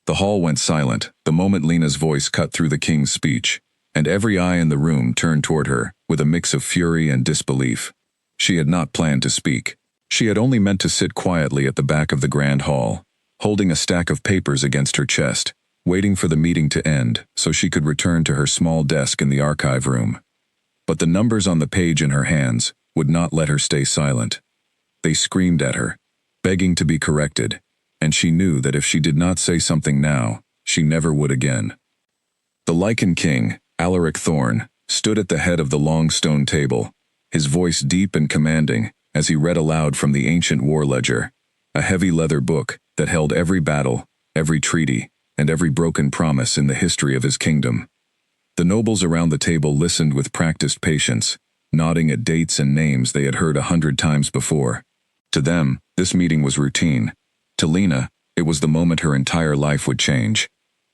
The hall went silent the moment Lena's voice cut through the king's speech, and every eye in the room turned toward her with a mix of fury and disbelief. She had not planned to speak. She had only meant to sit quietly at the back of the grand hall, holding a stack of papers against her chest, waiting for the meeting to end so she could return to her small desk in the archive room. But the numbers on the page in her hands would not let her stay silent. They screamed at her, begging to be corrected, and she knew that if she did not say something now, she never would again. The Lycan king, Alaric Thorn, stood at the head of the long stone table, his voice deep and commanding as he read aloud from the ancient war ledger, a heavy leather book that held every battle, every treaty, and every broken promise in the history of his kingdom. The nobles around the table listened with practiced patience, nodding at dates and names they had heard 100 times before. To them, this meeting was routine. To Lena, it was the moment her entire life would change.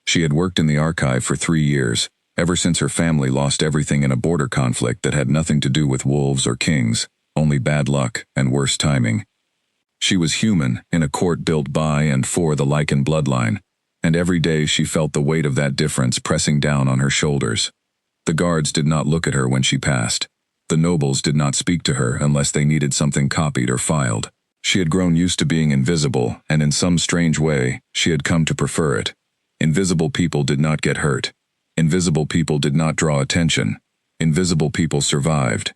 She had worked in the archive for 3 years, ever since her family lost everything in a border conflict that had nothing to do with wolves or kings, only bad luck and worse timing. She was human in a court built by and for the Lycan bloodline, and every day she felt the weight of that difference pressing down on her shoulders. The guards did not look at her when she passed. The nobles did not speak to her unless they needed something copied or filed. She had grown used to being invisible, and in some strange way, she had come to prefer it. Invisible people did not get hurt. Invisible people did not draw attention. Invisible people survived.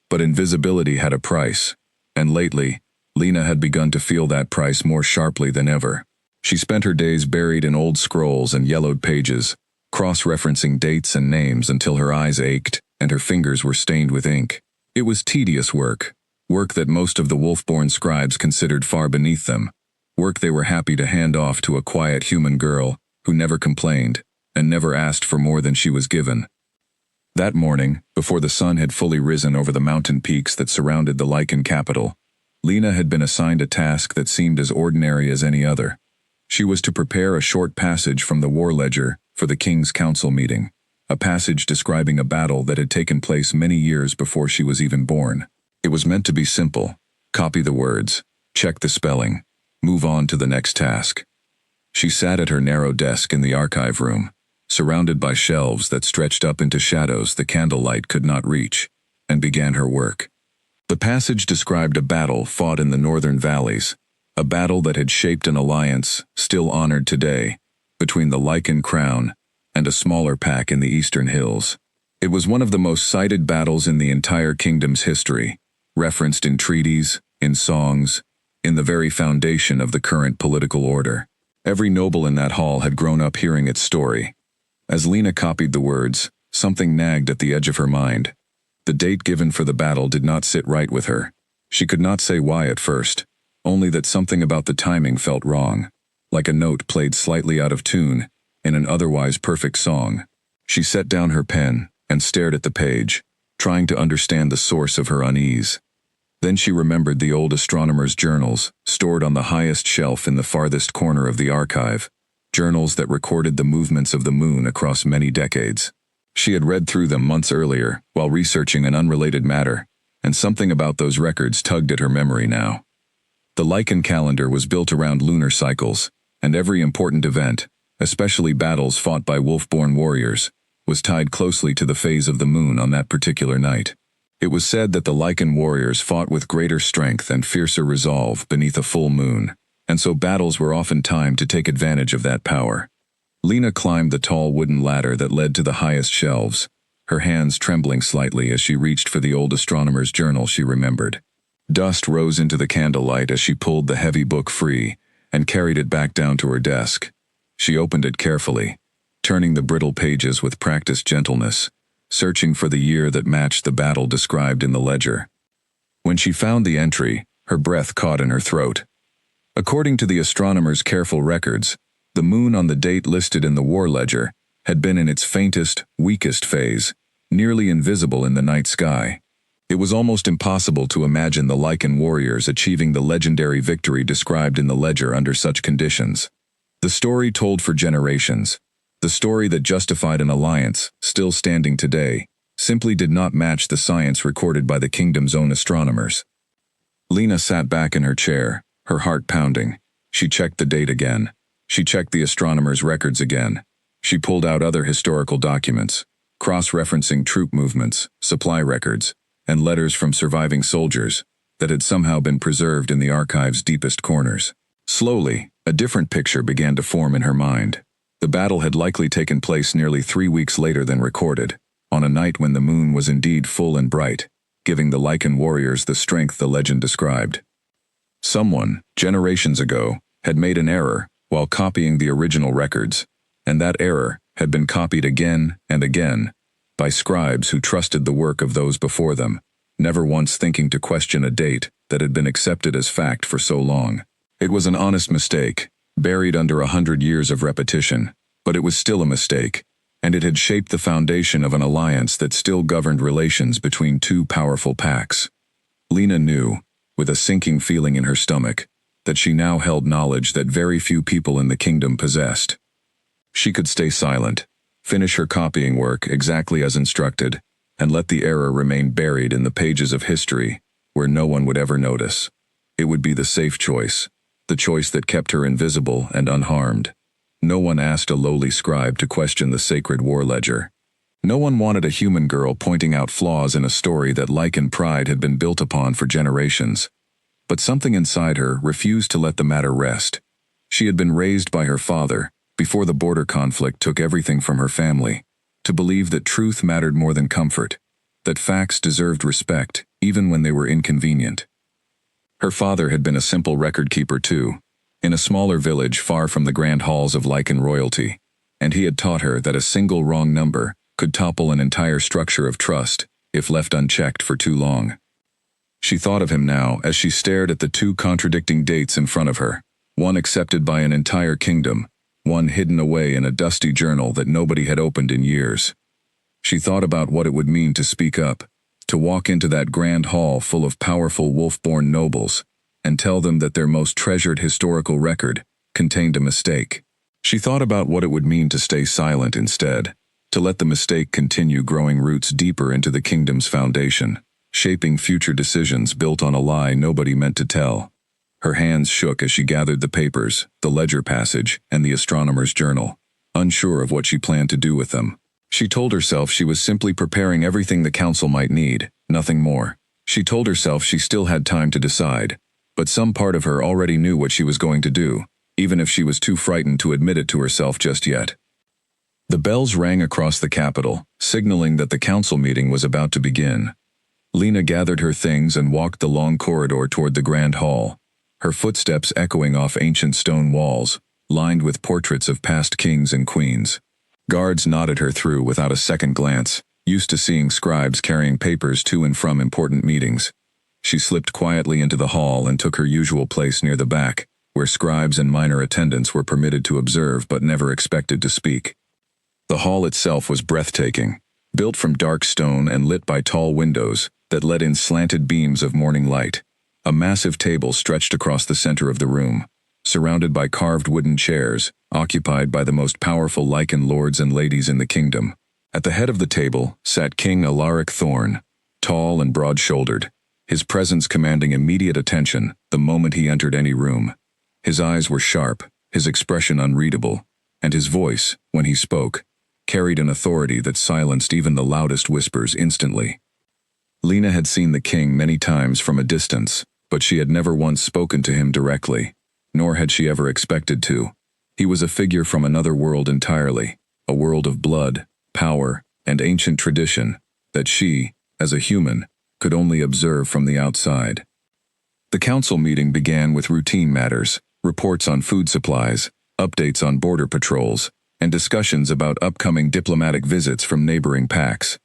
But invisibility had a price, and lately, Lena had begun to feel that price more sharply than ever. She spent her days buried in old scrolls and yellowed pages, cross-referencing dates and names until her eyes ached and her fingers were stained with ink. It was tedious work that most of the wolf-born scribes considered far beneath them, work they were happy to hand off to a quiet human girl who never complained and never asked for more than she was given. That morning, before the sun had fully risen over the mountain peaks that surrounded the Lycan capital, Lena had been assigned a task that seemed as ordinary as any other. She was to prepare a short passage from the war ledger for the king's council meeting, a passage describing a battle that had taken place many years before she was even born. It was meant to be simple: copy the words, check the spelling, move on to the next task. She sat at her narrow desk in the archive room, surrounded by shelves that stretched up into shadows the candlelight could not reach, and began her work. The passage described a battle fought in the northern valleys, a battle that had shaped an alliance, still honored today, between the Lycan crown and a smaller pack in the eastern hills. It was one of the most cited battles in the entire kingdom's history, referenced in treaties, in songs, in the very foundation of the current political order. Every noble in that hall had grown up hearing its story. As Lena copied the words, something nagged at the edge of her mind. The date given for the battle did not sit right with her. She could not say why at first, only that something about the timing felt wrong, like a note played slightly out of tune in an otherwise perfect song. She set down her pen and stared at the page, trying to understand the source of her unease. Then she remembered the old astronomer's journals, stored on the highest shelf in the farthest corner of the archive, journals that recorded the movements of the moon across many decades. She had read through them months earlier, while researching an unrelated matter, and something about those records tugged at her memory now. The Lycan calendar was built around lunar cycles, and every important event, especially battles fought by wolf-born warriors, was tied closely to the phase of the moon on that particular night. It was said that the Lycan warriors fought with greater strength and fiercer resolve beneath a full moon, and so battles were often timed to take advantage of that power. Lena climbed the tall wooden ladder that led to the highest shelves, her hands trembling slightly as she reached for the old astronomer's journal she remembered. Dust rose into the candlelight as she pulled the heavy book free and carried it back down to her desk. She opened it carefully, turning the brittle pages with practiced gentleness, searching for the year that matched the battle described in the ledger. When she found the entry, her breath caught in her throat. According to the astronomer's careful records, the moon on the date listed in the war ledger had been in its faintest, weakest phase, nearly invisible in the night sky. It was almost impossible to imagine the Lycan warriors achieving the legendary victory described in the ledger under such conditions. The story told for generations, the story that justified an alliance, still standing today, simply did not match the science recorded by the kingdom's own astronomers. Lena sat back in her chair, her heart pounding. She checked the date again. She checked the astronomer's records again. She pulled out other historical documents, cross-referencing troop movements, supply records, and letters from surviving soldiers that had somehow been preserved in the archive's deepest corners. Slowly, a different picture began to form in her mind. The battle had likely taken place nearly 3 weeks later than recorded, on a night when the moon was indeed full and bright, giving the Lycan warriors the strength the legend described. Someone, generations ago, had made an error while copying the original records, and that error had been copied again and again by scribes who trusted the work of those before them, never once thinking to question a date that had been accepted as fact for so long. It was an honest mistake, buried under 100 years of repetition, but it was still a mistake, and it had shaped the foundation of an alliance that still governed relations between two powerful packs. Lena knew, with a sinking feeling in her stomach, that she now held knowledge that very few people in the kingdom possessed. She could stay silent, finish her copying work exactly as instructed, and let the error remain buried in the pages of history, where no one would ever notice. It would be the safe choice, the choice that kept her invisible and unharmed. No one asked a lowly scribe to question the sacred war ledger. No one wanted a human girl pointing out flaws in a story that Lycan pride had been built upon for generations. But something inside her refused to let the matter rest. She had been raised by her father, before the border conflict took everything from her family, to believe that truth mattered more than comfort, that facts deserved respect, even when they were inconvenient. Her father had been a simple record keeper too, in a smaller village far from the grand halls of Lycan royalty, and he had taught her that a single wrong number could topple an entire structure of trust if left unchecked for too long. She thought of him now as she stared at the two contradicting dates in front of her, one accepted by an entire kingdom, one hidden away in a dusty journal that nobody had opened in years. She thought about what it would mean to speak up, to walk into that grand hall full of powerful wolf-born nobles, and tell them that their most treasured historical record contained a mistake. She thought about what it would mean to stay silent instead, to let the mistake continue growing roots deeper into the kingdom's foundation, shaping future decisions built on a lie nobody meant to tell. Her hands shook as she gathered the papers, the ledger passage, and the astronomer's journal, unsure of what she planned to do with them. She told herself she was simply preparing everything the council might need, nothing more. She told herself she still had time to decide, but some part of her already knew what she was going to do, even if she was too frightened to admit it to herself just yet. The bells rang across the capital, signaling that the council meeting was about to begin. Lena gathered her things and walked the long corridor toward the grand hall, her footsteps echoing off ancient stone walls, lined with portraits of past kings and queens. Guards nodded her through without a second glance, used to seeing scribes carrying papers to and from important meetings. She slipped quietly into the hall and took her usual place near the back, where scribes and minor attendants were permitted to observe but never expected to speak. The hall itself was breathtaking, built from dark stone and lit by tall windows that let in slanted beams of morning light. A massive table stretched across the center of the room, surrounded by carved wooden chairs, occupied by the most powerful Lycan lords and ladies in the kingdom. At the head of the table sat King Alaric Thorn, tall and broad-shouldered, his presence commanding immediate attention the moment he entered any room. His eyes were sharp, his expression unreadable, and his voice, when he spoke, carried an authority that silenced even the loudest whispers instantly. Lena had seen the king many times from a distance, but she had never once spoken to him directly, nor had she ever expected to. He was a figure from another world entirely, a world of blood, power, and ancient tradition that she, as a human, could only observe from the outside. The council meeting began with routine matters, reports on food supplies, updates on border patrols, and discussions about upcoming diplomatic visits from neighboring packs.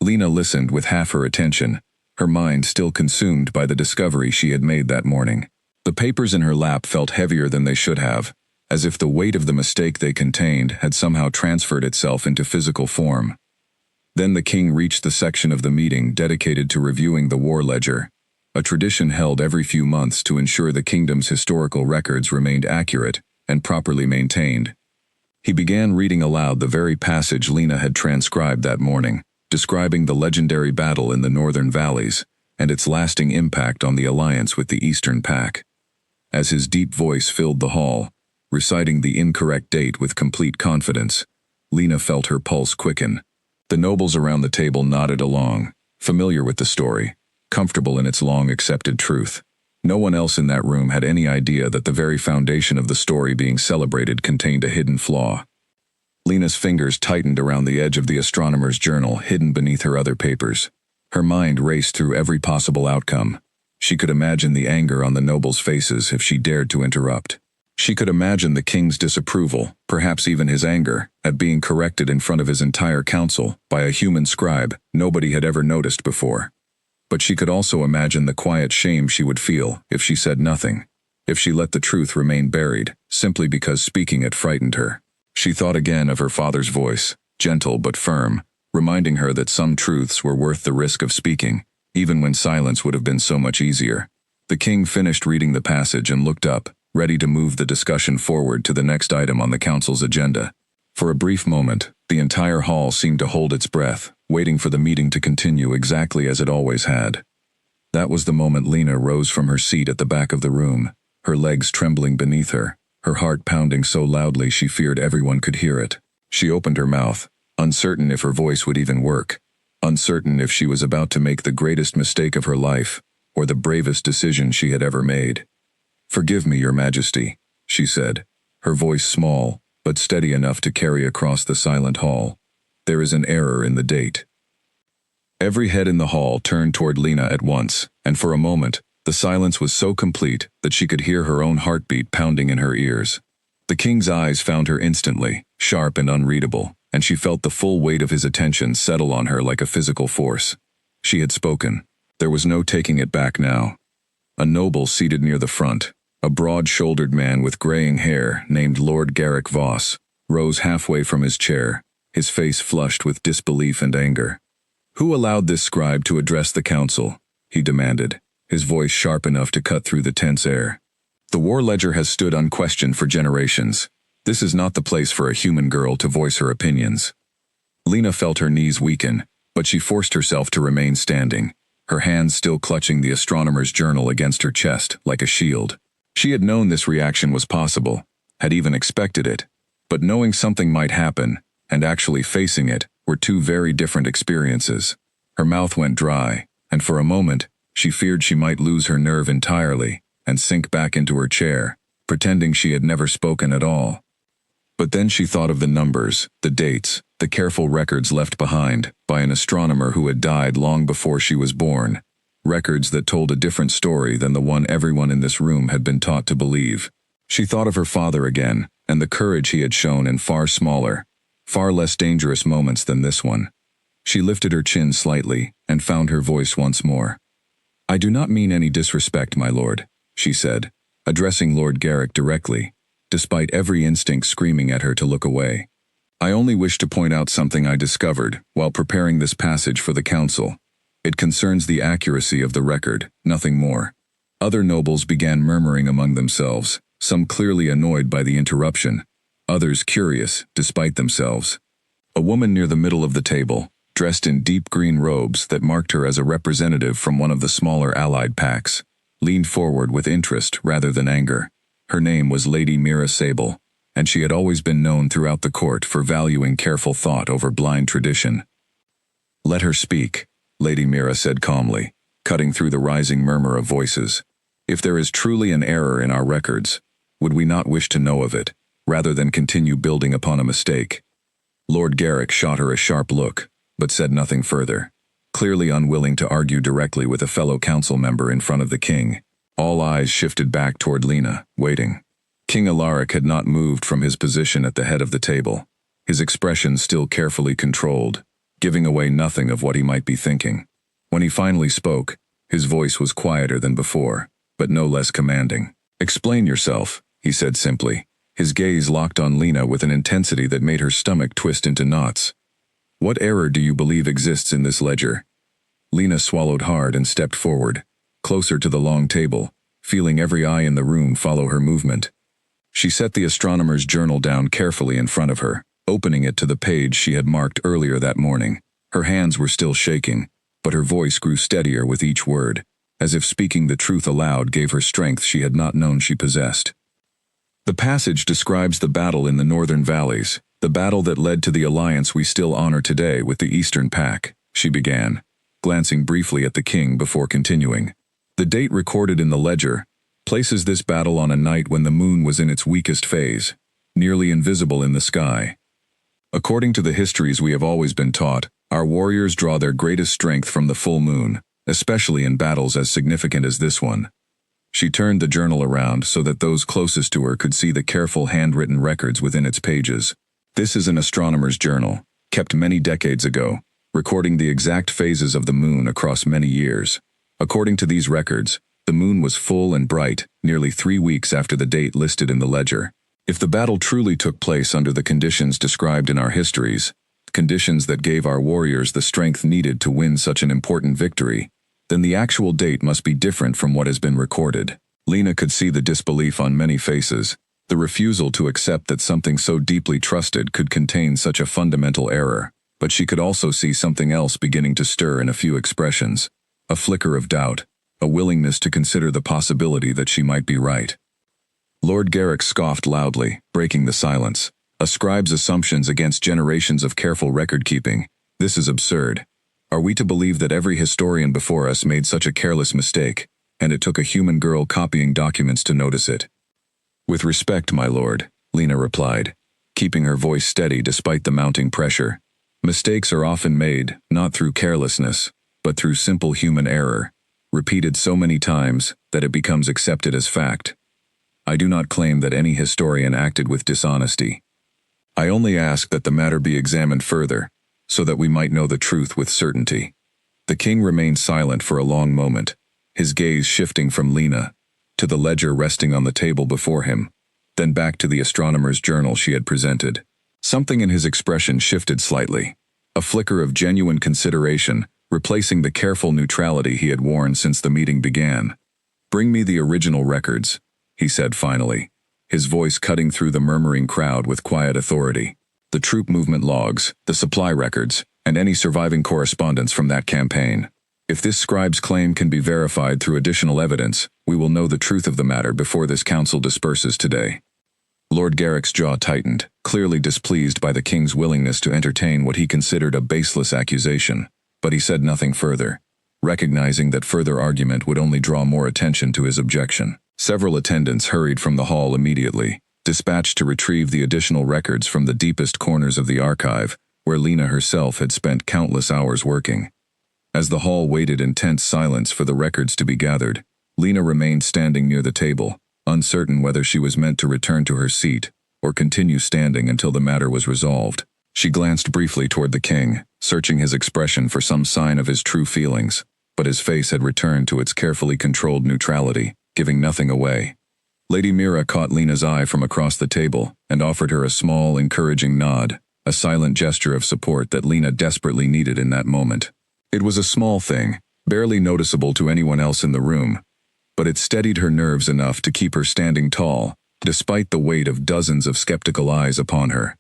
Lena listened with half her attention, her mind still consumed by the discovery she had made that morning. The papers in her lap felt heavier than they should have, as if the weight of the mistake they contained had somehow transferred itself into physical form. Then the king reached the section of the meeting dedicated to reviewing the war ledger, a tradition held every few months to ensure the kingdom's historical records remained accurate and properly maintained. He began reading aloud the very passage Lena had transcribed that morning, describing the legendary battle in the northern valleys and its lasting impact on the alliance with the Eastern Pack. As his deep voice filled the hall, reciting the incorrect date with complete confidence. Lena felt her pulse quicken. The nobles around the table nodded along, familiar with the story, comfortable in its long-accepted truth. No one else in that room had any idea that the very foundation of the story being celebrated contained a hidden flaw. Lena's fingers tightened around the edge of the astronomer's journal hidden beneath her other papers. Her mind raced through every possible outcome. She could imagine the anger on the nobles' faces if she dared to interrupt. She could imagine the king's disapproval, perhaps even his anger, at being corrected in front of his entire council by a human scribe nobody had ever noticed before. But she could also imagine the quiet shame she would feel if she said nothing, if she let the truth remain buried, simply because speaking it frightened her. She thought again of her father's voice, gentle but firm, reminding her that some truths were worth the risk of speaking, even when silence would have been so much easier. The king finished reading the passage and looked up, ready to move the discussion forward to the next item on the council's agenda. For a brief moment, the entire hall seemed to hold its breath, waiting for the meeting to continue exactly as it always had. That was the moment Lena rose from her seat at the back of the room, her legs trembling beneath her, her heart pounding so loudly she feared everyone could hear it. She opened her mouth, uncertain if her voice would even work, uncertain if she was about to make the greatest mistake of her life, or the bravest decision she had ever made. "Forgive me, Your Majesty," she said, her voice small, but steady enough to carry across the silent hall. "There is an error in the date." Every head in the hall turned toward Lena at once, and for a moment, the silence was so complete that she could hear her own heartbeat pounding in her ears. The king's eyes found her instantly, sharp and unreadable, and she felt the full weight of his attention settle on her like a physical force. She had spoken. There was no taking it back now. A noble seated near the front, a broad-shouldered man with graying hair named Lord Garrick Voss, rose halfway from his chair, his face flushed with disbelief and anger. "Who allowed this scribe to address the council?" he demanded, his voice sharp enough to cut through the tense air. "The war ledger has stood unquestioned for generations. This is not the place for a human girl to voice her opinions." Lena felt her knees weaken, but she forced herself to remain standing, her hands still clutching the astronomer's journal against her chest like a shield. She had known this reaction was possible, had even expected it, but knowing something might happen, and actually facing it, were two very different experiences. Her mouth went dry, and for a moment, she feared she might lose her nerve entirely and sink back into her chair, pretending she had never spoken at all. But then she thought of the numbers, the dates, the careful records left behind by an astronomer who had died long before she was born, records that told a different story than the one everyone in this room had been taught to believe. She thought of her father again, and the courage he had shown in far smaller, far less dangerous moments than this one. She lifted her chin slightly and found her voice once more. "I do not mean any disrespect, my lord," she said, addressing Lord Garrick directly, despite every instinct screaming at her to look away. "I only wish to point out something I discovered while preparing this passage for the council. It concerns the accuracy of the record, nothing more." Other nobles began murmuring among themselves, some clearly annoyed by the interruption, others curious, despite themselves. A woman near the middle of the table, dressed in deep green robes that marked her as a representative from one of the smaller allied packs, leaned forward with interest rather than anger. Her name was Lady Mira Sable, and she had always been known throughout the court for valuing careful thought over blind tradition. "Let her speak," Lady Mira said calmly, cutting through the rising murmur of voices. "If there is truly an error in our records, would we not wish to know of it, rather than continue building upon a mistake?" Lord Garrick shot her a sharp look, but said nothing further, clearly unwilling to argue directly with a fellow council member in front of the king. All eyes shifted back toward Lena, waiting. King Alaric had not moved from his position at the head of the table, his expression still carefully controlled, giving away nothing of what he might be thinking. When he finally spoke, his voice was quieter than before, but no less commanding. "Explain yourself," he said simply, his gaze locked on Lena with an intensity that made her stomach twist into knots. "What error do you believe exists in this ledger?" Lena swallowed hard and stepped forward, closer to the long table, feeling every eye in the room follow her movement. She set the astronomer's journal down carefully in front of her, opening it to the page she had marked earlier that morning. Her hands were still shaking, but her voice grew steadier with each word, as if speaking the truth aloud gave her strength she had not known she possessed. The passage describes the battle in the northern valleys, the battle that led to the alliance we still honor today with the Eastern Pact, she began, glancing briefly at the king before continuing. The date recorded in the ledger places this battle on a night when the moon was in its weakest phase, nearly invisible in the sky. According to the histories we have always been taught, our warriors draw their greatest strength from the full moon, especially in battles as significant as this one. She turned the journal around so that those closest to her could see the careful handwritten records within its pages. This is an astronomer's journal, kept many decades ago, recording the exact phases of the moon across many years. According to these records, the moon was full and bright nearly 3 weeks after the date listed in the ledger. If the battle truly took place under the conditions described in our histories, conditions that gave our warriors the strength needed to win such an important victory, then the actual date must be different from what has been recorded. Lena could see the disbelief on many faces, the refusal to accept that something so deeply trusted could contain such a fundamental error. But she could also see something else beginning to stir in a few expressions, a flicker of doubt, a willingness to consider the possibility that she might be right. Lord Garrick scoffed loudly, breaking the silence. A scribe's assumptions against generations of careful record-keeping. This is absurd. Are we to believe that every historian before us made such a careless mistake, and it took a human girl copying documents to notice it? With respect, my lord, Lena replied, keeping her voice steady despite the mounting pressure. Mistakes are often made, not through carelessness, but through simple human error, repeated so many times that it becomes accepted as fact. I do not claim that any historian acted with dishonesty. I only ask that the matter be examined further, so that we might know the truth with certainty. The king remained silent for a long moment, his gaze shifting from Lena to the ledger resting on the table before him, then back to the astronomer's journal she had presented. Something in his expression shifted slightly, a flicker of genuine consideration, replacing the careful neutrality he had worn since the meeting began. Bring me the original records, he said finally, his voice cutting through the murmuring crowd with quiet authority. The troop movement logs, the supply records, and any surviving correspondence from that campaign. If this scribe's claim can be verified through additional evidence, we will know the truth of the matter before this council disperses today. Lord Garrick's jaw tightened, clearly displeased by the king's willingness to entertain what he considered a baseless accusation, but he said nothing further, recognizing that further argument would only draw more attention to his objection. Several attendants hurried from the hall immediately, dispatched to retrieve the additional records from the deepest corners of the archive, where Lena herself had spent countless hours working. As the hall waited in tense silence for the records to be gathered, Lena remained standing near the table, uncertain whether she was meant to return to her seat or continue standing until the matter was resolved. She glanced briefly toward the king, searching his expression for some sign of his true feelings, but his face had returned to its carefully controlled neutrality, giving nothing away. Lady Mira caught Lena's eye from across the table and offered her a small, encouraging nod, a silent gesture of support that Lena desperately needed in that moment. It was a small thing, barely noticeable to anyone else in the room, but it steadied her nerves enough to keep her standing tall, despite the weight of dozens of skeptical eyes upon her.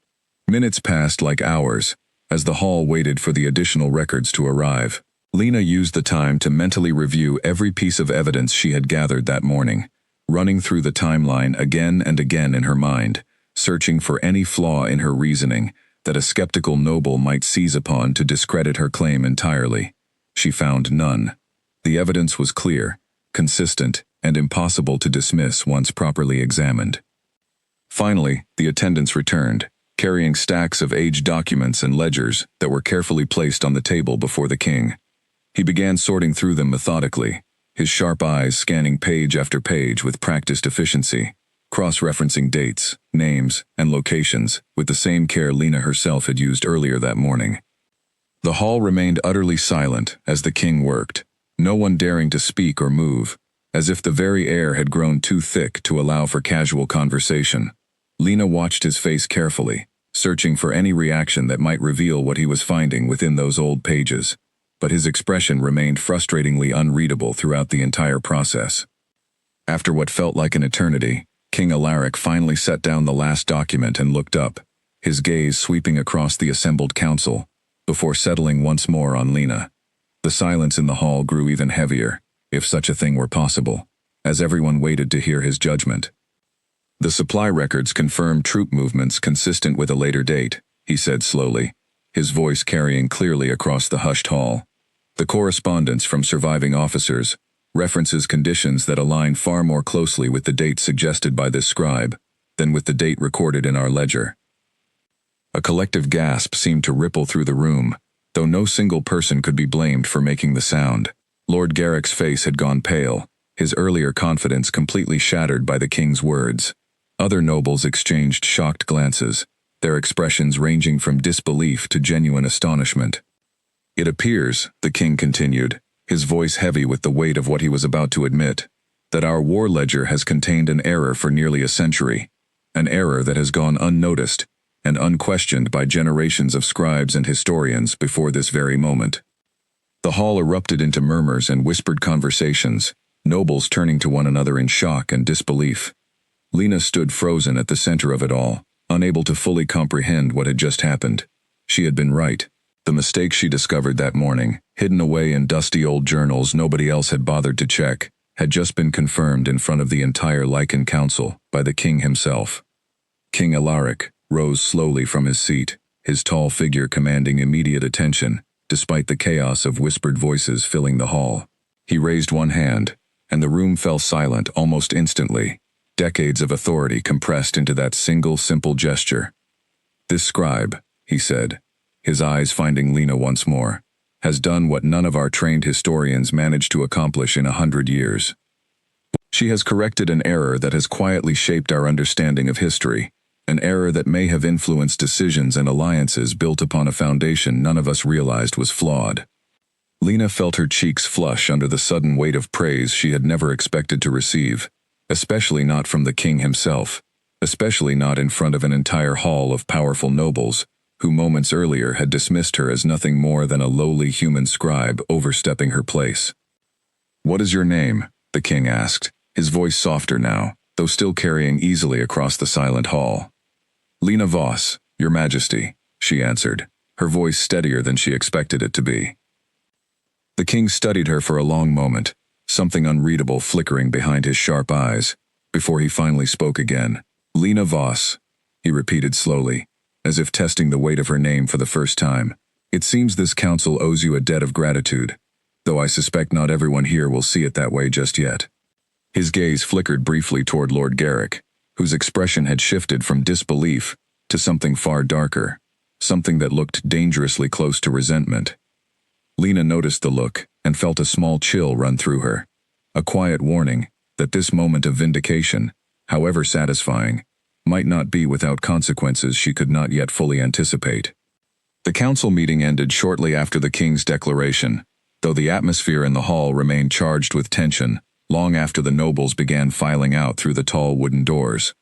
Minutes passed like hours, as the hall waited for the additional records to arrive. Lena used the time to mentally review every piece of evidence she had gathered that morning, running through the timeline again and again in her mind, searching for any flaw in her reasoning that a skeptical noble might seize upon to discredit her claim entirely. She found none. The evidence was clear, consistent, and impossible to dismiss once properly examined. Finally, the attendants returned, carrying stacks of aged documents and ledgers that were carefully placed on the table before the king. He began sorting through them methodically, his sharp eyes scanning page after page with practiced efficiency, cross-referencing dates, names, and locations with the same care Lena herself had used earlier that morning. The hall remained utterly silent as the king worked, no one daring to speak or move, as if the very air had grown too thick to allow for casual conversation. Lena watched his face carefully, searching for any reaction that might reveal what he was finding within those old pages, but his expression remained frustratingly unreadable throughout the entire process. After what felt like an eternity, King Alaric finally set down the last document and looked up, his gaze sweeping across the assembled council, before settling once more on Lena. The silence in the hall grew even heavier, if such a thing were possible, as everyone waited to hear his judgment. The supply records confirm troop movements consistent with a later date, he said slowly, his voice carrying clearly across the hushed hall. The correspondence from surviving officers references conditions that align far more closely with the date suggested by this scribe than with the date recorded in our ledger. A collective gasp seemed to ripple through the room, though no single person could be blamed for making the sound. Lord Garrick's face had gone pale, his earlier confidence completely shattered by the king's words. Other nobles exchanged shocked glances, their expressions ranging from disbelief to genuine astonishment. It appears, the king continued, his voice heavy with the weight of what he was about to admit, that our war ledger has contained an error for nearly a century, an error that has gone unnoticed and unquestioned by generations of scribes and historians before this very moment. The hall erupted into murmurs and whispered conversations, nobles turning to one another in shock and disbelief. Lena stood frozen at the center of it all, unable to fully comprehend what had just happened. She had been right. The mistake she discovered that morning, hidden away in dusty old journals nobody else had bothered to check, had just been confirmed in front of the entire Lycan council by the king himself. King Alaric rose slowly from his seat, his tall figure commanding immediate attention, despite the chaos of whispered voices filling the hall. He raised one hand, and the room fell silent almost instantly, decades of authority compressed into that single simple gesture. This scribe, he said, his eyes finding Lena once more, has done what none of our trained historians managed to accomplish in 100 years. She has corrected an error that has quietly shaped our understanding of history, an error that may have influenced decisions and alliances built upon a foundation none of us realized was flawed. Lena felt her cheeks flush under the sudden weight of praise she had never expected to receive, especially not from the king himself, especially not in front of an entire hall of powerful nobles, who moments earlier had dismissed her as nothing more than a lowly human scribe overstepping her place. "What is your name?" the king asked, his voice softer now, though still carrying easily across the silent hall. "Lena Voss, your majesty," she answered, her voice steadier than she expected it to be. The king studied her for a long moment, something unreadable flickering behind his sharp eyes, before he finally spoke again. "Lena Voss," he repeated slowly, as if testing the weight of her name for the first time. "It seems this council owes you a debt of gratitude, though I suspect not everyone here will see it that way just yet." His gaze flickered briefly toward Lord Garrick, whose expression had shifted from disbelief to something far darker, something that looked dangerously close to resentment. Lena noticed the look and felt a small chill run through her, a quiet warning that this moment of vindication, however satisfying, might not be without consequences she could not yet fully anticipate. The council meeting ended shortly after the king's declaration, though the atmosphere in the hall remained charged with tension long after the nobles began filing out through the tall wooden doors.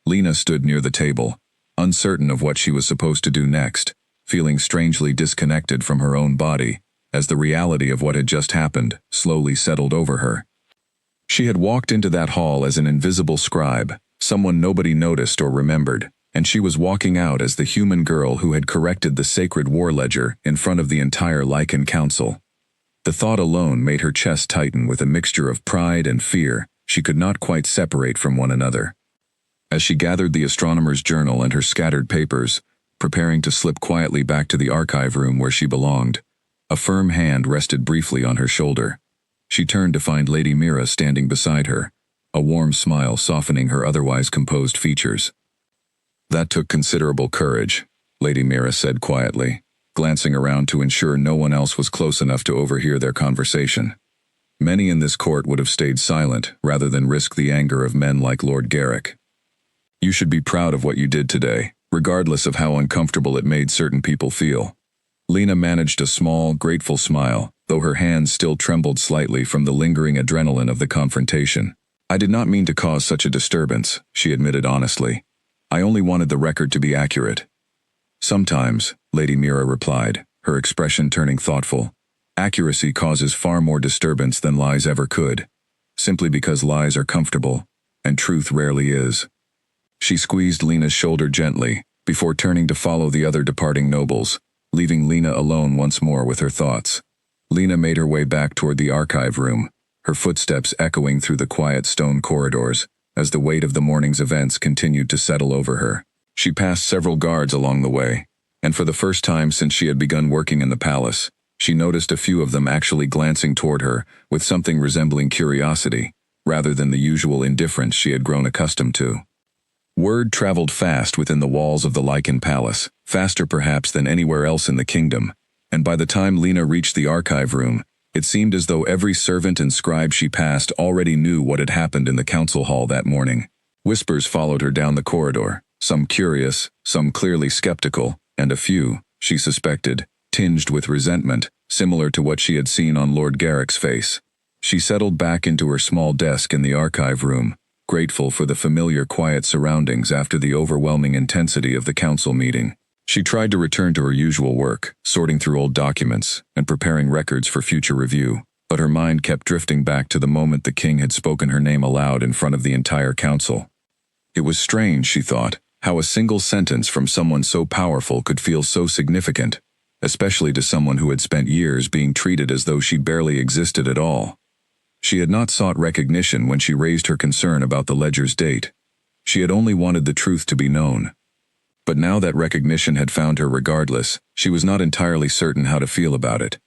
Lena stood near the table, uncertain of what she was supposed to do next, feeling strangely disconnected from her own body, as the reality of what had just happened slowly settled over her. She had walked into that hall as an invisible scribe, someone nobody noticed or remembered, and she was walking out as the human girl who had corrected the sacred war ledger in front of the entire Lycan council. The thought alone made her chest tighten with a mixture of pride and fear she could not quite separate from one another. As she gathered the astronomer's journal and her scattered papers, preparing to slip quietly back to the archive room where she belonged, a firm hand rested briefly on her shoulder. She turned to find Lady Mira standing beside her, a warm smile softening her otherwise composed features. "That took considerable courage," Lady Mira said quietly, glancing around to ensure no one else was close enough to overhear their conversation. Many in this court would have stayed silent rather than risk the anger of men like Lord Garrick. "You should be proud of what you did today, regardless of how uncomfortable it made certain people feel." Lena managed a small, grateful smile, though her hands still trembled slightly from the lingering adrenaline of the confrontation. "I did not mean to cause such a disturbance," she admitted honestly. "I only wanted the record to be accurate." "Sometimes," Lady Mira replied, her expression turning thoughtful, "accuracy causes far more disturbance than lies ever could, simply because lies are comfortable, and truth rarely is." She squeezed Lena's shoulder gently, before turning to follow the other departing nobles, leaving Lena alone once more with her thoughts. Lena made her way back toward the archive room, her footsteps echoing through the quiet stone corridors, as the weight of the morning's events continued to settle over her. She passed several guards along the way, and for the first time since she had begun working in the palace, she noticed a few of them actually glancing toward her with something resembling curiosity, rather than the usual indifference she had grown accustomed to. Word traveled fast within the walls of the Lycan palace, faster perhaps than anywhere else in the kingdom, and by the time Lena reached the archive room, it seemed as though every servant and scribe she passed already knew what had happened in the council hall that morning. Whispers followed her down the corridor, some curious, some clearly skeptical, and a few, she suspected, tinged with resentment, similar to what she had seen on Lord Garrick's face. She settled back into her small desk in the archive room, grateful for the familiar quiet surroundings after the overwhelming intensity of the council meeting. She tried to return to her usual work, sorting through old documents and preparing records for future review, but her mind kept drifting back to the moment the king had spoken her name aloud in front of the entire council. It was strange, she thought, how a single sentence from someone so powerful could feel so significant, especially to someone who had spent years being treated as though she barely existed at all. She had not sought recognition when she raised her concern about the ledger's date. She had only wanted the truth to be known. But now that recognition had found her regardless, she was not entirely certain how to feel about it.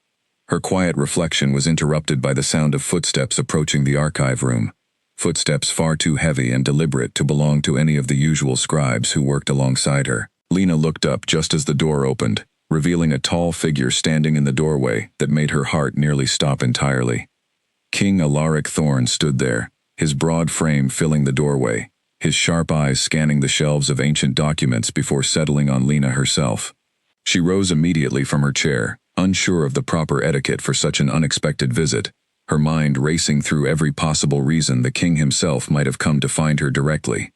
Her quiet reflection was interrupted by the sound of footsteps approaching the archive room, footsteps far too heavy and deliberate to belong to any of the usual scribes who worked alongside her. Lena looked up just as the door opened, revealing a tall figure standing in the doorway that made her heart nearly stop entirely. King Alaric Thorne stood there, his broad frame filling the doorway, his sharp eyes scanning the shelves of ancient documents before settling on Lena herself. She rose immediately from her chair, unsure of the proper etiquette for such an unexpected visit, her mind racing through every possible reason the king himself might have come to find her directly.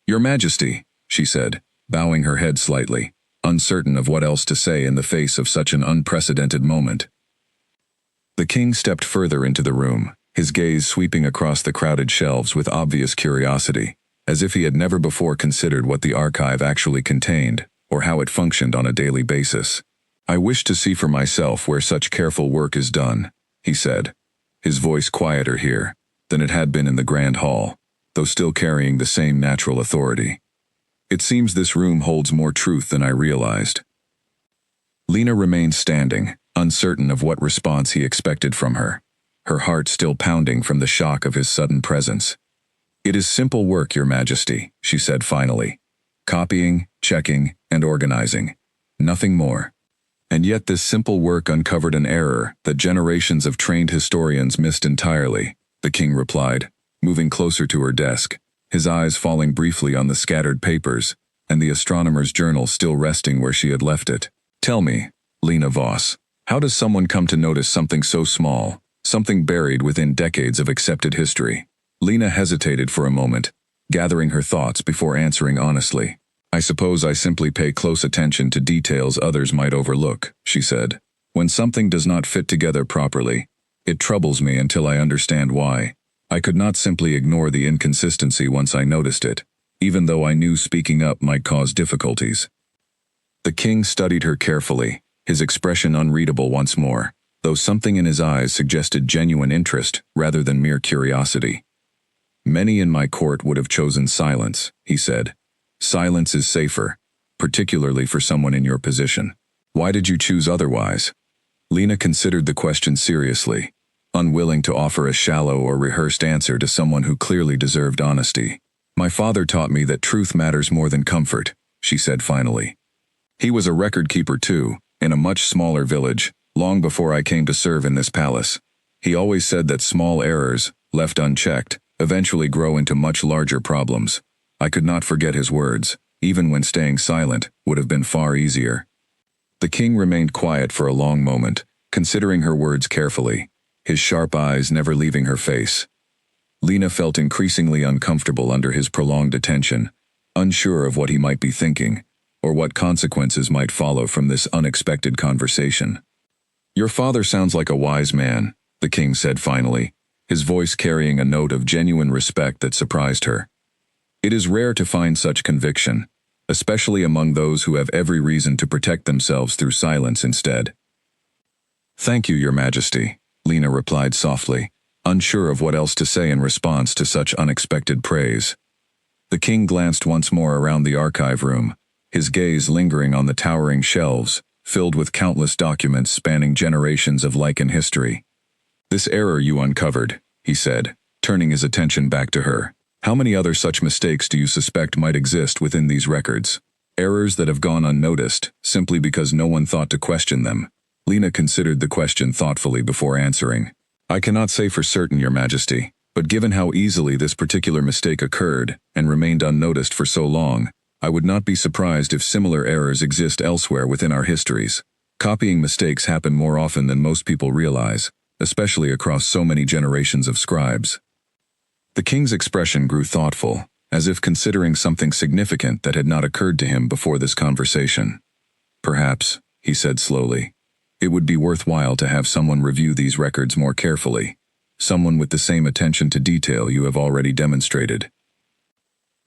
"Your Majesty," she said, bowing her head slightly, uncertain of what else to say in the face of such an unprecedented moment. The king stepped further into the room, his gaze sweeping across the crowded shelves with obvious curiosity, as if he had never before considered what the archive actually contained, or how it functioned on a daily basis. "I wish to see for myself where such careful work is done," he said, his voice quieter here than it had been in the grand hall, though still carrying the same natural authority. "It seems this room holds more truth than I realized." Lena remained standing, uncertain of what response he expected from her, her heart still pounding from the shock of his sudden presence. "It is simple work, Your Majesty," she said finally. "Copying, checking, and organizing. Nothing more." And yet this simple work uncovered an error that generations of trained historians missed entirely, the king replied, moving closer to her desk, his eyes falling briefly on the scattered papers, and the astronomer's journal still resting where she had left it. "Tell me, Lena Voss, how does someone come to notice something so small, something buried within decades of accepted history?" Lena hesitated for a moment, gathering her thoughts before answering honestly. "I suppose I simply pay close attention to details others might overlook," she said. "When something does not fit together properly, it troubles me until I understand why. I could not simply ignore the inconsistency once I noticed it, even though I knew speaking up might cause difficulties." The king studied her carefully, his expression unreadable once more, though something in his eyes suggested genuine interest rather than mere curiosity. "Many in my court would have chosen silence," he said. "Silence is safer, particularly for someone in your position. Why did you choose otherwise?" Lena considered the question seriously, unwilling to offer a shallow or rehearsed answer to someone who clearly deserved honesty. "My father taught me that truth matters more than comfort," she said finally. "He was a record keeper too, in a much smaller village, long before I came to serve in this palace. He always said that small errors, left unchecked, eventually grow into much larger problems. I could not forget his words, even when staying silent would have been far easier." The king remained quiet for a long moment, considering her words carefully, his sharp eyes never leaving her face. Lena felt increasingly uncomfortable under his prolonged attention, unsure of what he might be thinking, or what consequences might follow from this unexpected conversation. "Your father sounds like a wise man," the king said finally, his voice carrying a note of genuine respect that surprised her. "It is rare to find such conviction, especially among those who have every reason to protect themselves through silence instead." "Thank you, Your Majesty," Lena replied softly, unsure of what else to say in response to such unexpected praise. The king glanced once more around the archive room, his gaze lingering on the towering shelves, filled with countless documents spanning generations of Lycan history. "This error you uncovered," he said, turning his attention back to her. "How many other such mistakes do you suspect might exist within these records? Errors that have gone unnoticed, simply because no one thought to question them." Lina considered the question thoughtfully before answering. "I cannot say for certain, Your Majesty, but given how easily this particular mistake occurred and remained unnoticed for so long, I would not be surprised if similar errors exist elsewhere within our histories. Copying mistakes happen more often than most people realize, especially across so many generations of scribes." The king's expression grew thoughtful, as if considering something significant that had not occurred to him before this conversation. "Perhaps," he said slowly, "it would be worthwhile to have someone review these records more carefully, someone with the same attention to detail you have already demonstrated."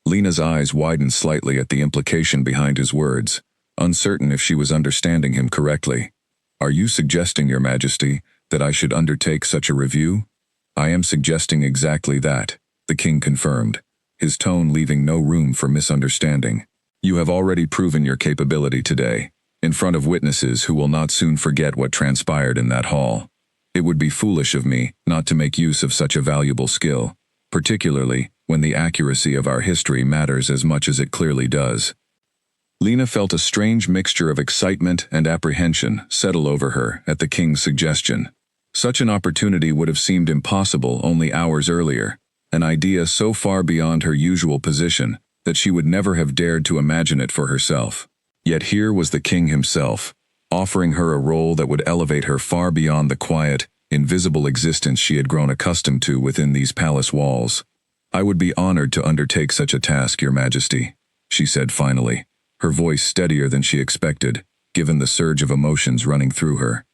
Lina's eyes widened slightly at the implication behind his words, uncertain if she was understanding him correctly. "Are you suggesting, Your Majesty, that I should undertake such a review?" "I am suggesting exactly that," the king confirmed, his tone leaving no room for misunderstanding. "You have already proven your capability today, in front of witnesses who will not soon forget what transpired in that hall. It would be foolish of me not to make use of such a valuable skill, particularly when the accuracy of our history matters as much as it clearly does." Lina felt a strange mixture of excitement and apprehension settle over her at the king's suggestion. Such an opportunity would have seemed impossible only hours earlier, an idea so far beyond her usual position that she would never have dared to imagine it for herself. Yet here was the king himself, offering her a role that would elevate her far beyond the quiet, invisible existence she had grown accustomed to within these palace walls. "I would be honored to undertake such a task, Your Majesty," she said finally, her voice steadier than she expected, given the surge of emotions running through her.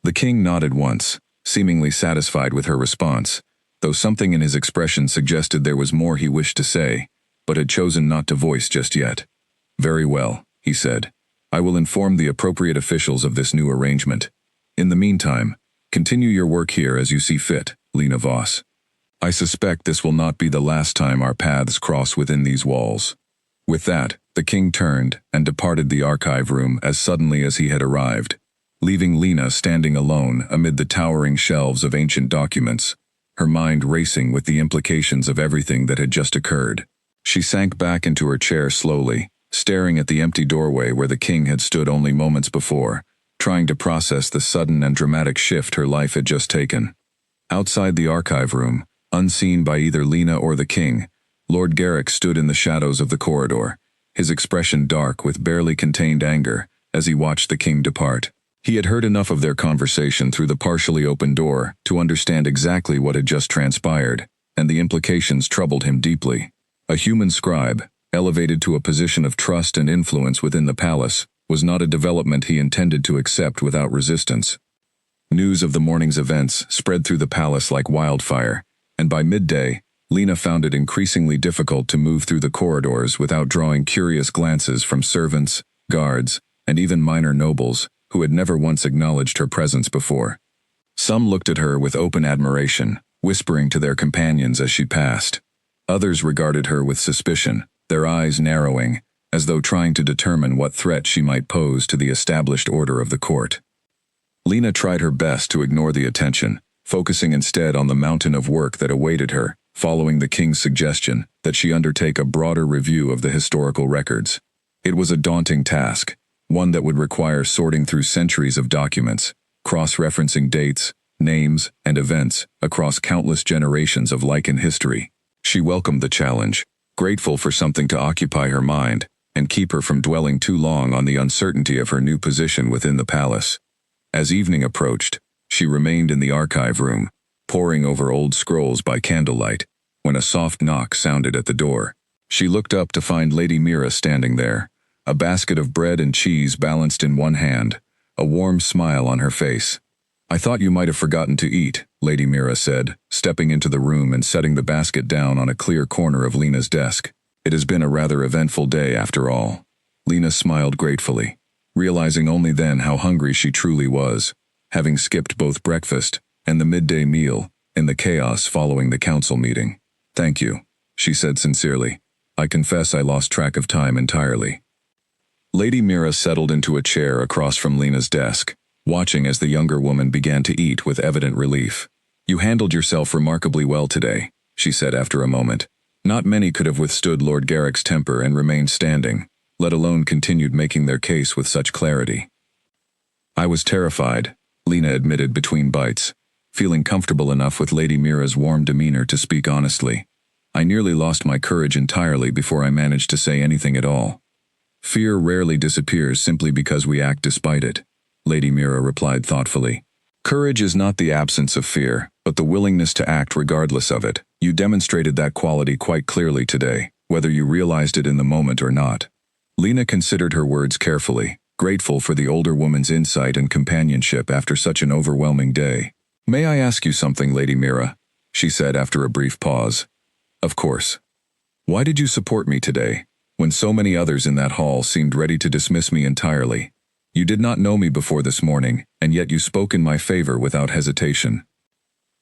The king nodded once, seemingly satisfied with her response, though something in his expression suggested there was more he wished to say, but had chosen not to voice just yet. "Very well," he said. "I will inform the appropriate officials of this new arrangement. In the meantime, continue your work here as you see fit, Lina Voss. I suspect this will not be the last time our paths cross within these walls." With that, the king turned and departed the archive room as suddenly as he had arrived, leaving Lina standing alone amid the towering shelves of ancient documents, her mind racing with the implications of everything that had just occurred. She sank back into her chair slowly, staring at the empty doorway where the king had stood only moments before, trying to process the sudden and dramatic shift her life had just taken. Outside the archive room, unseen by either Lina or the king, Lord Garrick stood in the shadows of the corridor, his expression dark with barely contained anger, as he watched the king depart. He had heard enough of their conversation through the partially open door to understand exactly what had just transpired, and the implications troubled him deeply. A human scribe, elevated to a position of trust and influence within the palace, was not a development he intended to accept without resistance. News of the morning's events spread through the palace like wildfire, and by midday, Lina found it increasingly difficult to move through the corridors without drawing curious glances from servants, guards, and even minor nobles, who had never once acknowledged her presence before. Some looked at her with open admiration, whispering to their companions as she passed. Others regarded her with suspicion, their eyes narrowing, as though trying to determine what threat she might pose to the established order of the court. Lina tried her best to ignore the attention, focusing instead on the mountain of work that awaited her, following the king's suggestion that she undertake a broader review of the historical records. It was a daunting task, one that would require sorting through centuries of documents, cross-referencing dates, names, and events across countless generations of Lycan history. She welcomed the challenge, grateful for something to occupy her mind and keep her from dwelling too long on the uncertainty of her new position within the palace. As evening approached, she remained in the archive room, poring over old scrolls by candlelight, when a soft knock sounded at the door. She looked up to find Lady Mira standing there, a basket of bread and cheese balanced in one hand, a warm smile on her face. "I thought you might have forgotten to eat," Lady Mira said, stepping into the room and setting the basket down on a clear corner of Lina's desk. "It has been a rather eventful day after all." Lina smiled gratefully, realizing only then how hungry she truly was, having skipped both breakfast and the midday meal, in the chaos following the council meeting. "Thank you," she said sincerely. "I confess I lost track of time entirely." Lady Mira settled into a chair across from Lena's desk, watching as the younger woman began to eat with evident relief. "You handled yourself remarkably well today," she said after a moment. "Not many could have withstood Lord Garrick's temper and remained standing, let alone continued making their case with such clarity." "I was terrified," Lena admitted between bites, feeling comfortable enough with Lady Mira's warm demeanor to speak honestly. "I nearly lost my courage entirely before I managed to say anything at all." "Fear rarely disappears simply because we act despite it," Lady Mira replied thoughtfully. "Courage is not the absence of fear, but the willingness to act regardless of it. You demonstrated that quality quite clearly today, whether you realized it in the moment or not." Lena considered her words carefully, grateful for the older woman's insight and companionship after such an overwhelming day. "May I ask you something, Lady Mira?" she said after a brief pause. "Of course. Why did you support me today, when so many others in that hall seemed ready to dismiss me entirely? You did not know me before this morning, and yet you spoke in my favor without hesitation."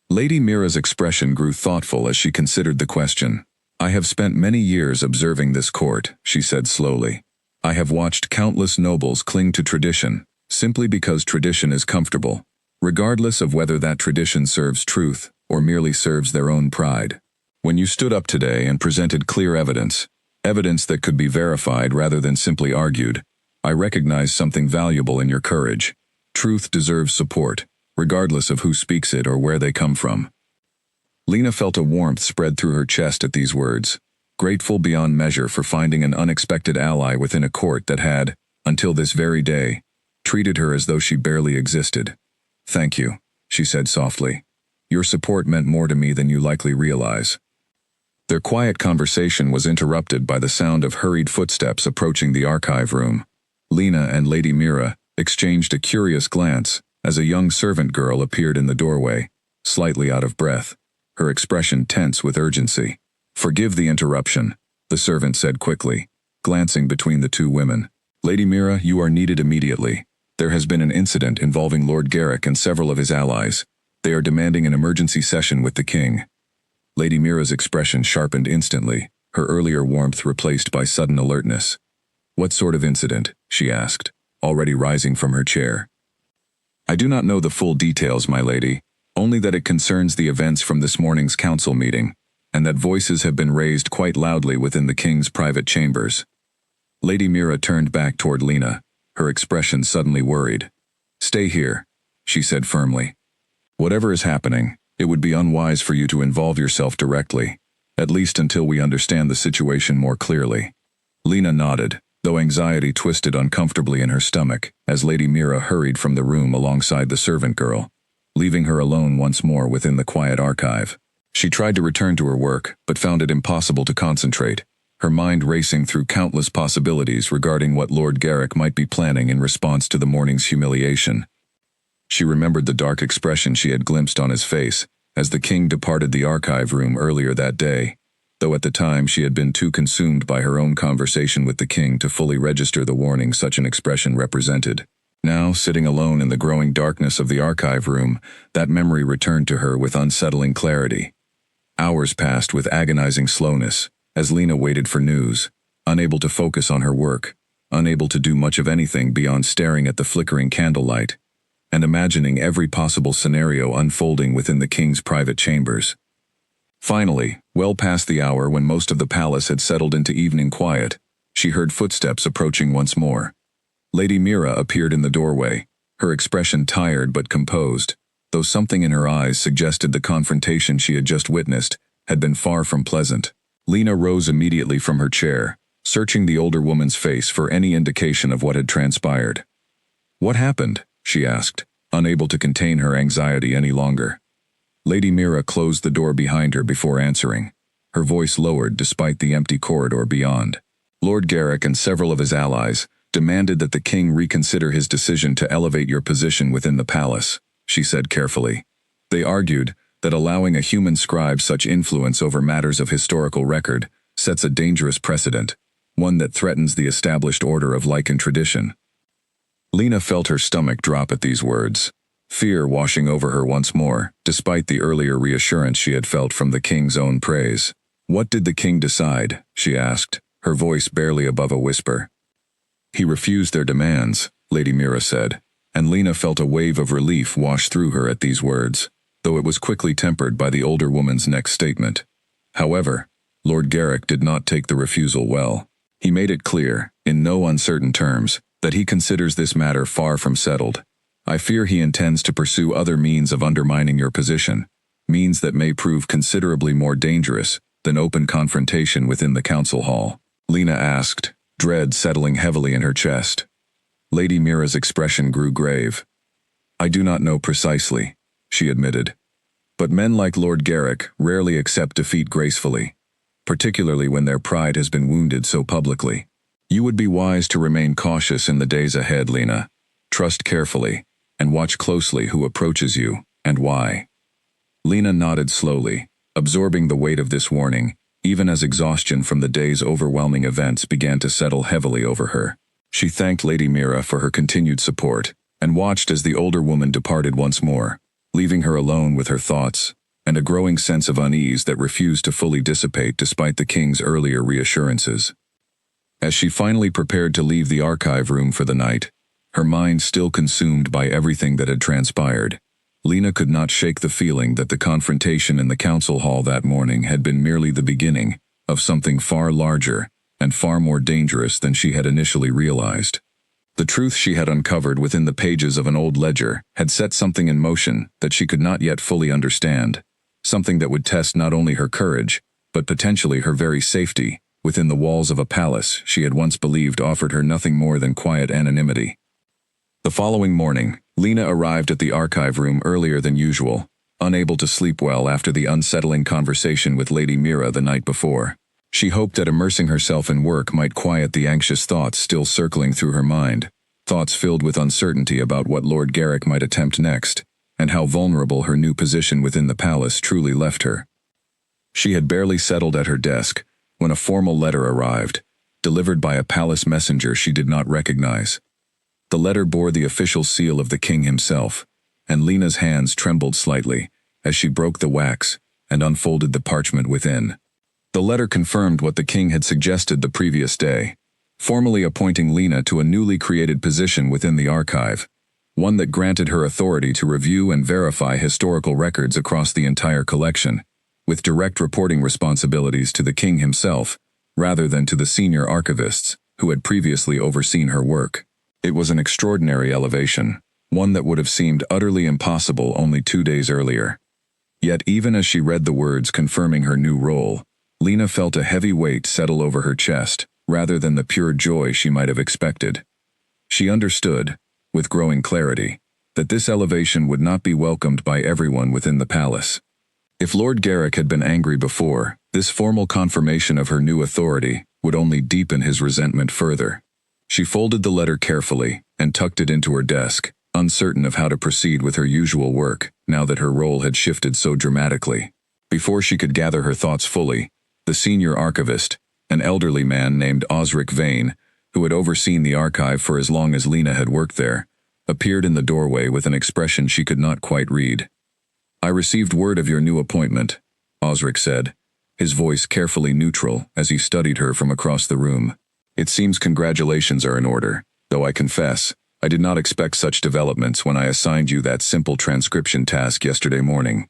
Lady Mira's expression grew thoughtful as she considered the question. "I have spent many years observing this court," she said slowly. "I have watched countless nobles cling to tradition, simply because tradition is comfortable, regardless of whether that tradition serves truth or merely serves their own pride. When you stood up today and presented clear evidence that could be verified rather than simply argued, I recognized something valuable in your courage. Truth deserves support, regardless of who speaks it or where they come from." Lena felt a warmth spread through her chest at these words, grateful beyond measure for finding an unexpected ally within a court that had, until this very day, treated her as though she barely existed. "Thank you," she said softly. "Your support meant more to me than you likely realize." Their quiet conversation was interrupted by the sound of hurried footsteps approaching the archive room. Lena and Lady Mira exchanged a curious glance as a young servant girl appeared in the doorway, slightly out of breath, her expression tense with urgency. "Forgive the interruption," the servant said quickly, glancing between the two women. "Lady Mira, you are needed immediately. There has been an incident involving Lord Garrick and several of his allies. They are demanding an emergency session with the king." Lady Mira's expression sharpened instantly, her earlier warmth replaced by sudden alertness. "What sort of incident?" she asked, already rising from her chair. "I do not know the full details, my lady, only that it concerns the events from this morning's council meeting, and that voices have been raised quite loudly within the king's private chambers." Lady Mira turned back toward Lena, her expression suddenly worried. "Stay here," she said firmly. "Whatever is happening, it would be unwise for you to involve yourself directly, at least until we understand the situation more clearly." Lena nodded, though anxiety twisted uncomfortably in her stomach as Lady Mira hurried from the room alongside the servant girl, leaving her alone once more within the quiet archive. She tried to return to her work, but found it impossible to concentrate, her mind racing through countless possibilities regarding what Lord Garrick might be planning in response to the morning's humiliation. She remembered the dark expression she had glimpsed on his face as the king departed the archive room earlier that day, though at the time she had been too consumed by her own conversation with the king to fully register the warning such an expression represented. Now, sitting alone in the growing darkness of the archive room, that memory returned to her with unsettling clarity. Hours passed with agonizing slowness, as Lena waited for news, unable to focus on her work, unable to do much of anything beyond staring at the flickering candlelight, and imagining every possible scenario unfolding within the king's private chambers. Finally, well past the hour when most of the palace had settled into evening quiet, she heard footsteps approaching once more. Lady Mira appeared in the doorway, her expression tired but composed, though something in her eyes suggested the confrontation she had just witnessed had been far from pleasant. Lena rose immediately from her chair, searching the older woman's face for any indication of what had transpired. "What happened?" she asked, unable to contain her anxiety any longer. Lady Mira closed the door behind her before answering, her voice lowered despite the empty corridor beyond. "Lord Garrick and several of his allies demanded that the king reconsider his decision to elevate your position within the palace," she said carefully. "They argued that allowing a human scribe such influence over matters of historical record sets a dangerous precedent, one that threatens the established order of Lycan tradition." Lena felt her stomach drop at these words. fear washing over her once more, despite the earlier reassurance she had felt from the king's own praise. "What did the king decide?" she asked, her voice barely above a whisper. "He refused their demands," Lady Mira said, and Lena felt a wave of relief wash through her at these words, though it was quickly tempered by the older woman's next statement. However, Lord Garrick did not take the refusal well. He made it clear, in no uncertain terms, that he considers this matter far from settled. "I fear he intends to pursue other means of undermining your position, means that may prove considerably more dangerous than open confrontation within the council hall," Lena asked, dread settling heavily in her chest. Lady Mira's expression grew grave. "I do not know precisely," she admitted. "But men like Lord Garrick rarely accept defeat gracefully, particularly when their pride has been wounded so publicly. You would be wise to remain cautious in the days ahead, Lena. Trust carefully, and watch closely who approaches you, and why." Lena nodded slowly, absorbing the weight of this warning, even as exhaustion from the day's overwhelming events began to settle heavily over her. She thanked Lady Mira for her continued support, and watched as the older woman departed once more, leaving her alone with her thoughts, and a growing sense of unease that refused to fully dissipate despite the king's earlier reassurances. As she finally prepared to leave the archive room for the night, her mind still consumed by everything that had transpired, Lena could not shake the feeling that the confrontation in the council hall that morning had been merely the beginning of something far larger and far more dangerous than she had initially realized. The truth she had uncovered within the pages of an old ledger had set something in motion that she could not yet fully understand, something that would test not only her courage, but potentially her very safety, within the walls of a palace she had once believed offered her nothing more than quiet anonymity. The following morning, Lena arrived at the archive room earlier than usual, unable to sleep well after the unsettling conversation with Lady Mira the night before. She hoped that immersing herself in work might quiet the anxious thoughts still circling through her mind, thoughts filled with uncertainty about what Lord Garrick might attempt next, and how vulnerable her new position within the palace truly left her. She had barely settled at her desk when a formal letter arrived, delivered by a palace messenger she did not recognize. The letter bore the official seal of the king himself, and Lena's hands trembled slightly as she broke the wax and unfolded the parchment within. The letter confirmed what the king had suggested the previous day, formally appointing Lena to a newly created position within the archive, one that granted her authority to review and verify historical records across the entire collection, with direct reporting responsibilities to the king himself, rather than to the senior archivists who had previously overseen her work. It was an extraordinary elevation, one that would have seemed utterly impossible only 2 days earlier. Yet even as she read the words confirming her new role, Lena felt a heavy weight settle over her chest, rather than the pure joy she might have expected. She understood, with growing clarity, that this elevation would not be welcomed by everyone within the palace. If Lord Garrick had been angry before, this formal confirmation of her new authority would only deepen his resentment further. She folded the letter carefully and tucked it into her desk, uncertain of how to proceed with her usual work now that her role had shifted so dramatically. Before she could gather her thoughts fully, the senior archivist, an elderly man named Osric Vane, who had overseen the archive for as long as Lena had worked there, appeared in the doorway with an expression she could not quite read. "I received word of your new appointment," Osric said, his voice carefully neutral as he studied her from across the room. "It seems congratulations are in order, though I confess, I did not expect such developments when I assigned you that simple transcription task yesterday morning."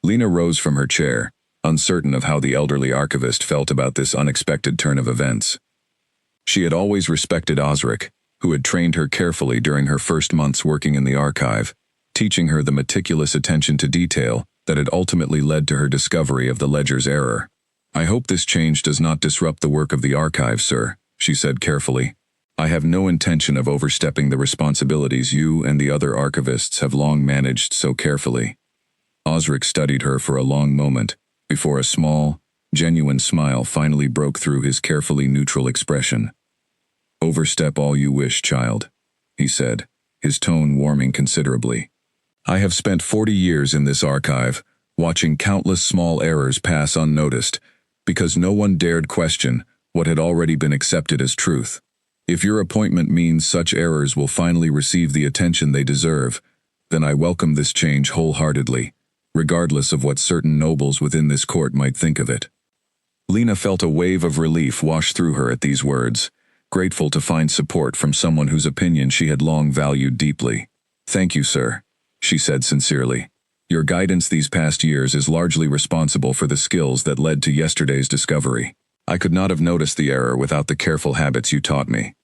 Lena rose from her chair, uncertain of how the elderly archivist felt about this unexpected turn of events. She had always respected Osric, who had trained her carefully during her first months working in the archive, teaching her the meticulous attention to detail that had ultimately led to her discovery of the ledger's error. "I hope this change does not disrupt the work of the archive, sir," she said carefully. "I have no intention of overstepping the responsibilities you and the other archivists have long managed so carefully." Osric studied her for a long moment, before a small, genuine smile finally broke through his carefully neutral expression. "Overstep all you wish, child," he said, his tone warming considerably. "I have spent 40 years in this archive, watching countless small errors pass unnoticed, because no one dared question what had already been accepted as truth. If your appointment means such errors will finally receive the attention they deserve, then I welcome this change wholeheartedly, regardless of what certain nobles within this court might think of it." Lena felt a wave of relief wash through her at these words, grateful to find support from someone whose opinion she had long valued deeply. "Thank you, sir," she said sincerely. "Your guidance these past years is largely responsible for the skills that led to yesterday's discovery. I could not have noticed the error without the careful habits you taught me."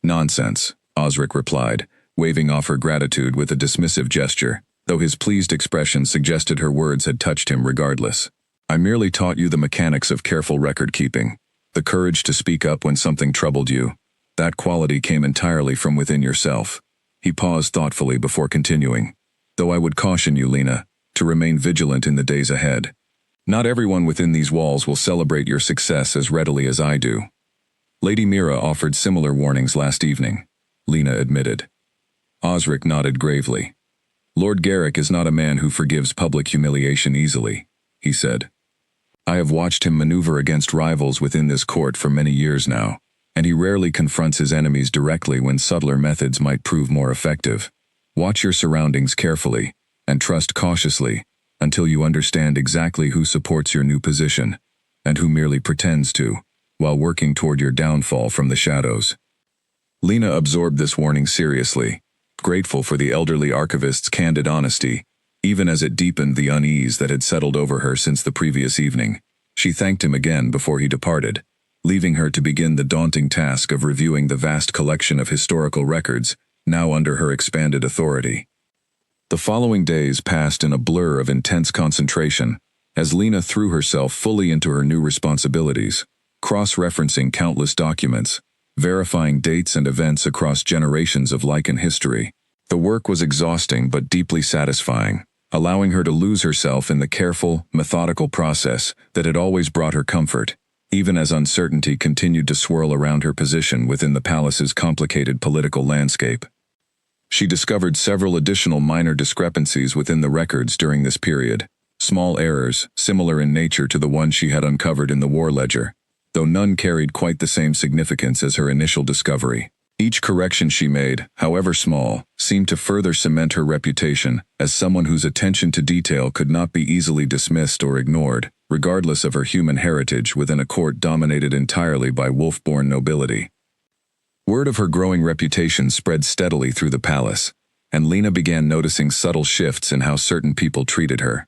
"Nonsense," Osric replied, waving off her gratitude with a dismissive gesture, though his pleased expression suggested her words had touched him regardless. "I merely taught you the mechanics of careful record-keeping, the courage to speak up when something troubled you. That quality came entirely from within yourself." He paused thoughtfully before continuing. "Though I would caution you, Lena, to remain vigilant in the days ahead. Not everyone within these walls will celebrate your success as readily as I do." "Lady Mira offered similar warnings last evening," Lena admitted. Osric nodded gravely. "Lord Garrick is not a man who forgives public humiliation easily," he said. "I have watched him maneuver against rivals within this court for many years now, and he rarely confronts his enemies directly when subtler methods might prove more effective. Watch your surroundings carefully, and trust cautiously, until you understand exactly who supports your new position, and who merely pretends to, while working toward your downfall from the shadows." Lena absorbed this warning seriously, grateful for the elderly archivist's candid honesty, even as it deepened the unease that had settled over her since the previous evening. She thanked him again before he departed, leaving her to begin the daunting task of reviewing the vast collection of historical records now under her expanded authority. The following days passed in a blur of intense concentration, as Lena threw herself fully into her new responsibilities, cross-referencing countless documents, verifying dates and events across generations of Lycan history. The work was exhausting but deeply satisfying, allowing her to lose herself in the careful, methodical process that had always brought her comfort, even as uncertainty continued to swirl around her position within the palace's complicated political landscape. She discovered several additional minor discrepancies within the records during this period, small errors similar in nature to the one she had uncovered in the war ledger, though none carried quite the same significance as her initial discovery. Each correction she made, however small, seemed to further cement her reputation as someone whose attention to detail could not be easily dismissed or ignored, regardless of her human heritage within a court dominated entirely by wolf-born nobility. Word of her growing reputation spread steadily through the palace, and Lena began noticing subtle shifts in how certain people treated her.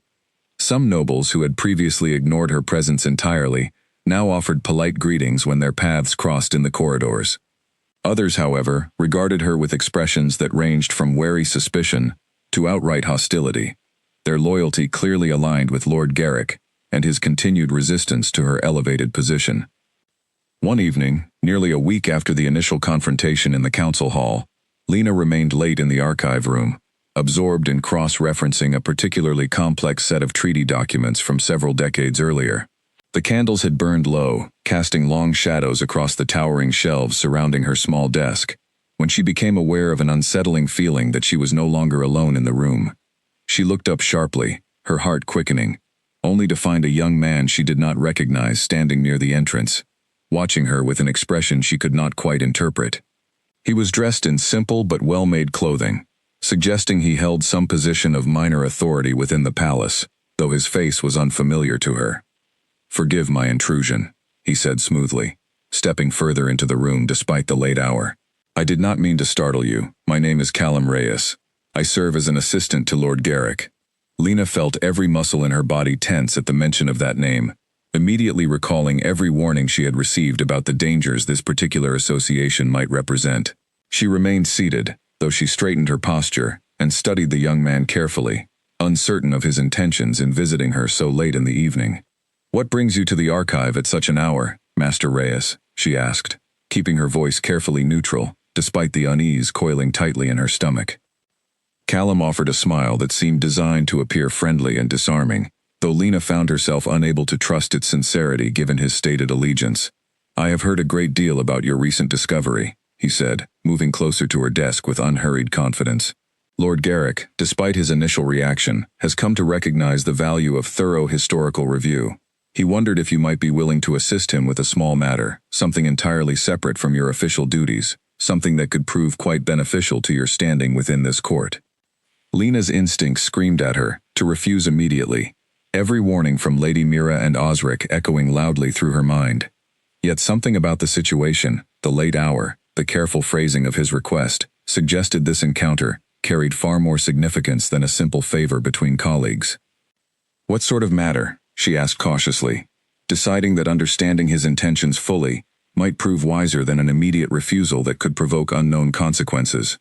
Some nobles who had previously ignored her presence entirely now offered polite greetings when their paths crossed in the corridors. Others, however, regarded her with expressions that ranged from wary suspicion to outright hostility, their loyalty clearly aligned with Lord Garrick and his continued resistance to her elevated position. One evening, nearly a week after the initial confrontation in the council hall, Lena remained late in the archive room, absorbed in cross-referencing a particularly complex set of treaty documents from several decades earlier. The candles had burned low, casting long shadows across the towering shelves surrounding her small desk, when she became aware of an unsettling feeling that she was no longer alone in the room. She looked up sharply, her heart quickening, only to find a young man she did not recognize standing near the entrance, watching her with an expression she could not quite interpret. He was dressed in simple but well-made clothing, suggesting he held some position of minor authority within the palace, though his face was unfamiliar to her. "Forgive my intrusion," he said smoothly, stepping further into the room despite the late hour. "I did not mean to startle you. My name is Callum Reyes. I serve as an assistant to Lord Garrick." Lena felt every muscle in her body tense at the mention of that name, immediately recalling every warning she had received about the dangers this particular association might represent. She remained seated, though she straightened her posture and studied the young man carefully, uncertain of his intentions in visiting her so late in the evening. "What brings you to the archive at such an hour, Master Reyes?" she asked, keeping her voice carefully neutral, despite the unease coiling tightly in her stomach. Callum offered a smile that seemed designed to appear friendly and disarming, though Lena found herself unable to trust its sincerity given his stated allegiance. "I have heard a great deal about your recent discovery," he said, moving closer to her desk with unhurried confidence. "Lord Garrick, despite his initial reaction, has come to recognize the value of thorough historical review. He wondered if you might be willing to assist him with a small matter, something entirely separate from your official duties, something that could prove quite beneficial to your standing within this court." Lena's instinct screamed at her to refuse immediately, every warning from Lady Mira and Osric echoing loudly through her mind. Yet something about the situation, the late hour, the careful phrasing of his request, suggested this encounter carried far more significance than a simple favor between colleagues. "What sort of matter?" she asked cautiously, deciding that understanding his intentions fully might prove wiser than an immediate refusal that could provoke unknown consequences.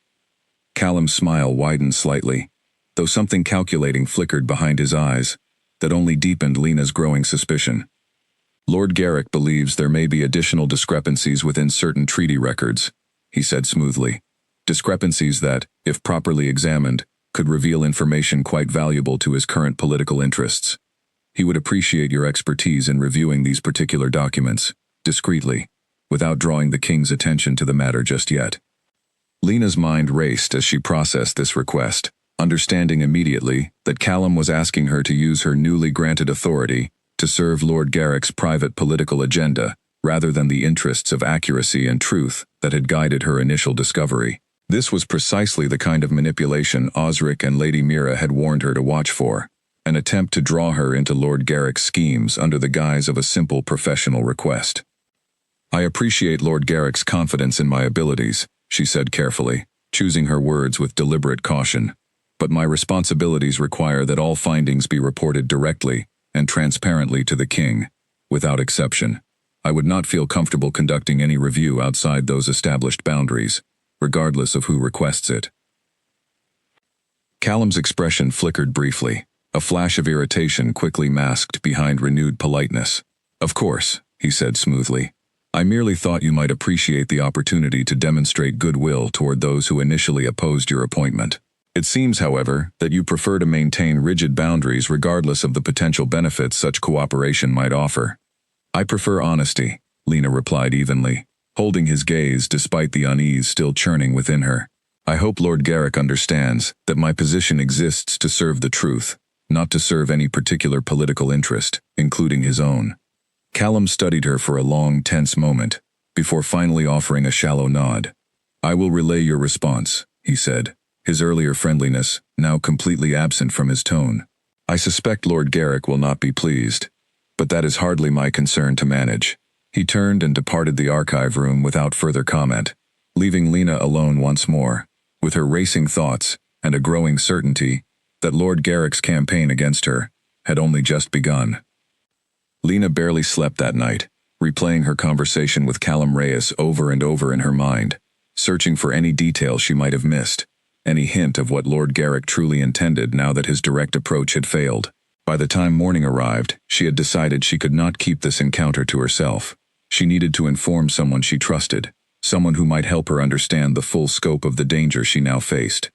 Callum's smile widened slightly, though something calculating flickered behind his eyes that only deepened Lena's growing suspicion. "Lord Garrick believes there may be additional discrepancies within certain treaty records," he said smoothly. "Discrepancies that, if properly examined, could reveal information quite valuable to his current political interests. He would appreciate your expertise in reviewing these particular documents, discreetly, without drawing the king's attention to the matter just yet." Lena's mind raced as she processed this request, understanding immediately that Callum was asking her to use her newly granted authority to serve Lord Garrick's private political agenda, rather than the interests of accuracy and truth that had guided her initial discovery. This was precisely the kind of manipulation Osric and Lady Mira had warned her to watch for, an attempt to draw her into Lord Garrick's schemes under the guise of a simple professional request. "I appreciate Lord Garrick's confidence in my abilities," she said carefully, choosing her words with deliberate caution. "But my responsibilities require that all findings be reported directly and transparently to the king, without exception. I would not feel comfortable conducting any review outside those established boundaries, regardless of who requests it." Callum's expression flickered briefly, a flash of irritation quickly masked behind renewed politeness. "Of course," he said smoothly. "I merely thought you might appreciate the opportunity to demonstrate goodwill toward those who initially opposed your appointment. It seems, however, that you prefer to maintain rigid boundaries regardless of the potential benefits such cooperation might offer." "I prefer honesty," Lena replied evenly, holding his gaze despite the unease still churning within her. "I hope Lord Garrick understands that my position exists to serve the truth, not to serve any particular political interest, including his own." Callum studied her for a long, tense moment, before finally offering a shallow nod. "I will relay your response," he said, his earlier friendliness now completely absent from his tone. "I suspect Lord Garrick will not be pleased, but that is hardly my concern to manage." He turned and departed the archive room without further comment, leaving Lena alone once more, with her racing thoughts and a growing certainty that Lord Garrick's campaign against her had only just begun. Lena barely slept that night, replaying her conversation with Callum Reyes over and over in her mind, searching for any detail she might have missed, any hint of what Lord Garrick truly intended now that his direct approach had failed. By the time morning arrived, she had decided she could not keep this encounter to herself. She needed to inform someone she trusted, someone who might help her understand the full scope of the danger she now faced.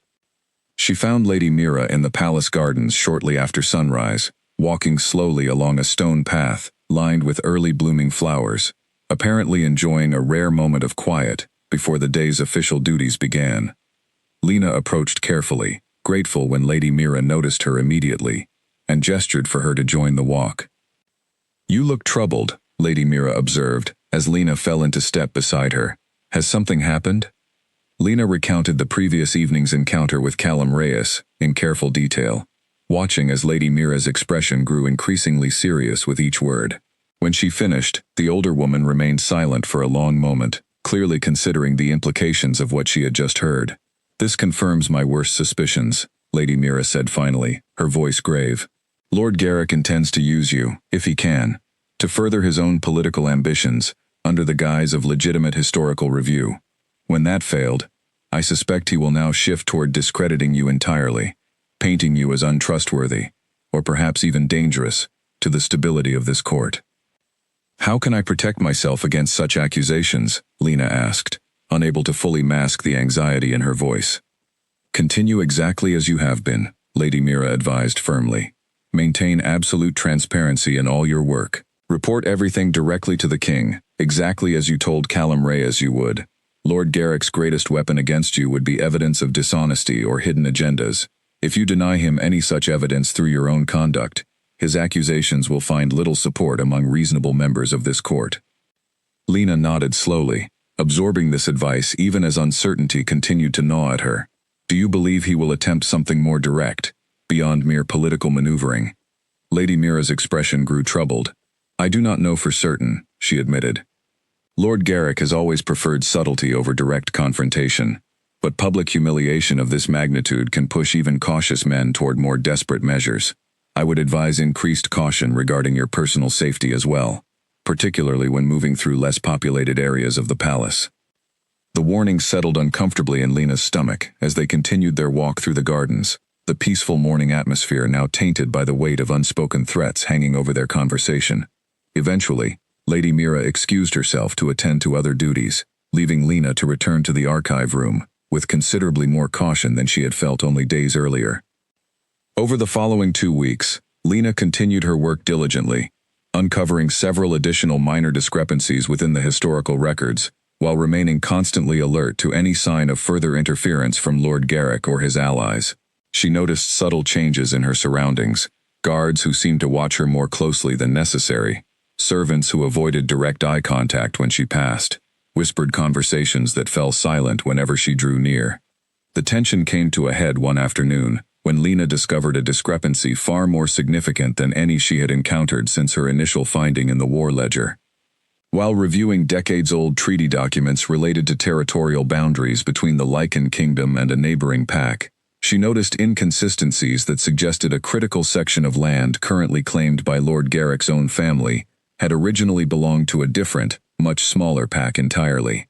She found Lady Mira in the palace gardens shortly after sunrise, walking slowly along a stone path lined with early blooming flowers, apparently enjoying a rare moment of quiet before the day's official duties began. Lena approached carefully, grateful when Lady Mira noticed her immediately, and gestured for her to join the walk. "You look troubled," Lady Mira observed, as Lena fell into step beside her. "Has something happened?" Lena recounted the previous evening's encounter with Callum Reyes in careful detail, watching as Lady Mira's expression grew increasingly serious with each word. When she finished, the older woman remained silent for a long moment, clearly considering the implications of what she had just heard. "This confirms my worst suspicions," Lady Mira said finally, her voice grave. "Lord Garrick intends to use you, if he can, to further his own political ambitions, under the guise of legitimate historical review. When that failed, I suspect he will now shift toward discrediting you entirely, painting you as untrustworthy, or perhaps even dangerous, to the stability of this court." "How can I protect myself against such accusations?" Lena asked, unable to fully mask the anxiety in her voice. "Continue exactly as you have been," Lady Mira advised firmly. "Maintain absolute transparency in all your work. Report everything directly to the king, exactly as you told Callum Reyes you would. Lord Garrick's greatest weapon against you would be evidence of dishonesty or hidden agendas. If you deny him any such evidence through your own conduct, his accusations will find little support among reasonable members of this court." Lena nodded slowly, absorbing this advice even as uncertainty continued to gnaw at her. Do you believe he will attempt something more direct, beyond mere political maneuvering? Lady Mira's expression grew troubled. I do not know for certain, she admitted. Lord Garrick has always preferred subtlety over direct confrontation, but public humiliation of this magnitude can push even cautious men toward more desperate measures. I would advise increased caution regarding your personal safety as well, particularly when moving through less populated areas of the palace. The warning settled uncomfortably in Lena's stomach as they continued their walk through the gardens, the peaceful morning atmosphere now tainted by the weight of unspoken threats hanging over their conversation. Eventually, Lady Mira excused herself to attend to other duties, leaving Lena to return to the archive room, with considerably more caution than she had felt only days earlier. Over the following 2 weeks, Lena continued her work diligently, uncovering several additional minor discrepancies within the historical records, while remaining constantly alert to any sign of further interference from Lord Garrick or his allies. She noticed subtle changes in her surroundings, guards who seemed to watch her more closely than necessary, servants who avoided direct eye contact when she passed, whispered conversations that fell silent whenever she drew near. The tension came to a head one afternoon, when Lena discovered a discrepancy far more significant than any she had encountered since her initial finding in the war ledger. While reviewing decades-old treaty documents related to territorial boundaries between the Lycan kingdom and a neighboring pack, she noticed inconsistencies that suggested a critical section of land currently claimed by Lord Garrick's own family had originally belonged to a different, much smaller pack entirely.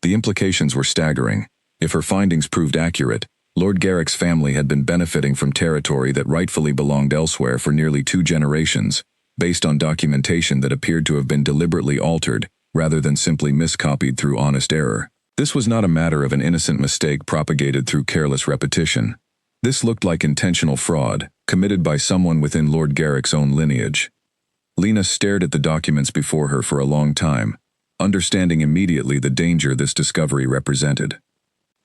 The implications were staggering. If her findings proved accurate, Lord Garrick's family had been benefiting from territory that rightfully belonged elsewhere for nearly 2 generations, based on documentation that appeared to have been deliberately altered, rather than simply miscopied through honest error. This was not a matter of an innocent mistake propagated through careless repetition. This looked like intentional fraud, committed by someone within Lord Garrick's own lineage. Lena stared at the documents before her for a long time, understanding immediately the danger this discovery represented.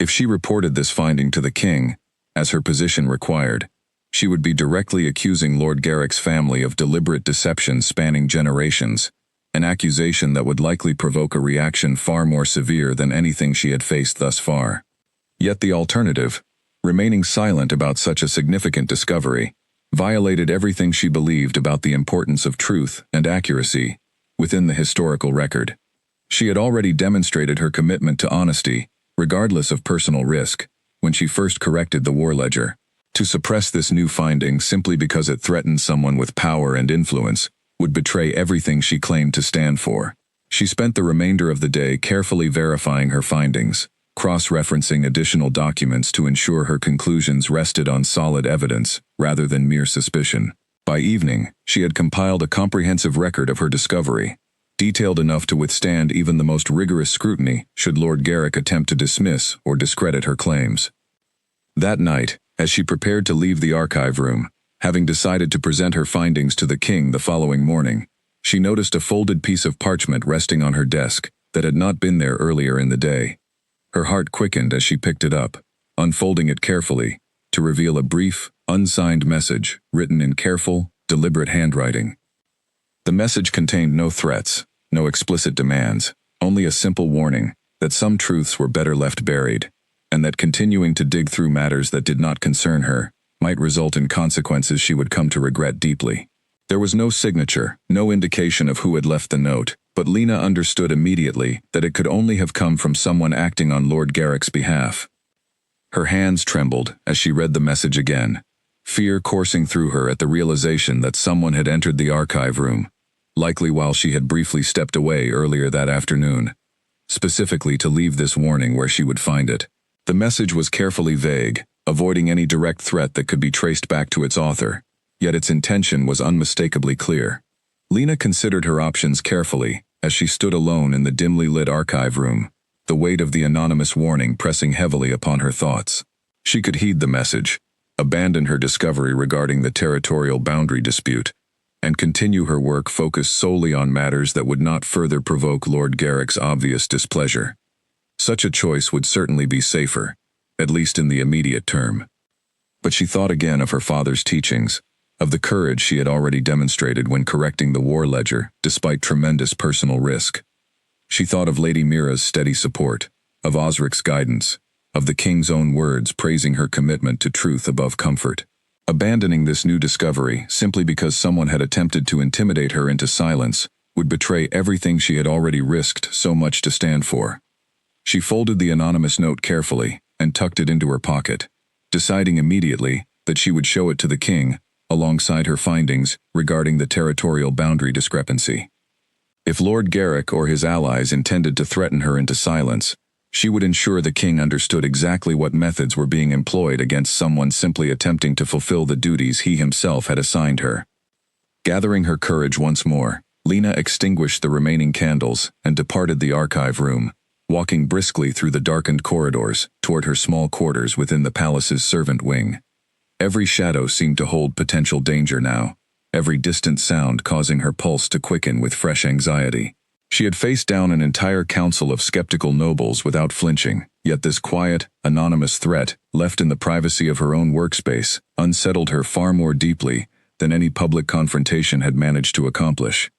If she reported this finding to the king, as her position required, she would be directly accusing Lord Garrick's family of deliberate deception spanning generations, an accusation that would likely provoke a reaction far more severe than anything she had faced thus far. Yet the alternative, remaining silent about such a significant discovery, violated everything she believed about the importance of truth and accuracy within the historical record. She had already demonstrated her commitment to honesty, regardless of personal risk, when she first corrected the war ledger. To suppress this new finding simply because it threatened someone with power and influence would betray everything she claimed to stand for. She spent the remainder of the day carefully verifying her findings, cross-referencing additional documents to ensure her conclusions rested on solid evidence rather than mere suspicion. By evening, she had compiled a comprehensive record of her discovery, detailed enough to withstand even the most rigorous scrutiny should Lord Garrick attempt to dismiss or discredit her claims. That night, as she prepared to leave the archive room, having decided to present her findings to the king the following morning, she noticed a folded piece of parchment resting on her desk that had not been there earlier in the day. Her heart quickened as she picked it up, unfolding it carefully, to reveal a brief, unsigned message written in careful, deliberate handwriting. The message contained no threats, no explicit demands, only a simple warning that some truths were better left buried, and that continuing to dig through matters that did not concern her might result in consequences she would come to regret deeply. There was no signature, no indication of who had left the note, but Lena understood immediately that it could only have come from someone acting on Lord Garrick's behalf. Her hands trembled as she read the message again, fear coursing through her at the realization that someone had entered the archive room, likely while she had briefly stepped away earlier that afternoon, specifically to leave this warning where she would find it. The message was carefully vague, avoiding any direct threat that could be traced back to its author, yet its intention was unmistakably clear. Lena considered her options carefully as she stood alone in the dimly lit archive room, the weight of the anonymous warning pressing heavily upon her thoughts. She could heed the message, abandon her discovery regarding the territorial boundary dispute, and continue her work focused solely on matters that would not further provoke Lord Garrick's obvious displeasure. Such a choice would certainly be safer, at least in the immediate term. But she thought again of her father's teachings, of the courage she had already demonstrated when correcting the war ledger despite tremendous personal risk. She thought of Lady Mira's steady support, of Osric's guidance, of the king's own words praising her commitment to truth above comfort. Abandoning this new discovery simply because someone had attempted to intimidate her into silence would betray everything she had already risked so much to stand for. She folded the anonymous note carefully and tucked it into her pocket, deciding immediately that she would show it to the king alongside her findings regarding the territorial boundary discrepancy. If Lord Garrick or his allies intended to threaten her into silence, she would ensure the king understood exactly what methods were being employed against someone simply attempting to fulfill the duties he himself had assigned her. Gathering her courage once more, Lena extinguished the remaining candles and departed the archive room, walking briskly through the darkened corridors toward her small quarters within the palace's servant wing. Every shadow seemed to hold potential danger now, every distant sound causing her pulse to quicken with fresh anxiety. She had faced down an entire council of skeptical nobles without flinching, yet this quiet, anonymous threat, left in the privacy of her own workspace, unsettled her far more deeply than any public confrontation had managed to accomplish.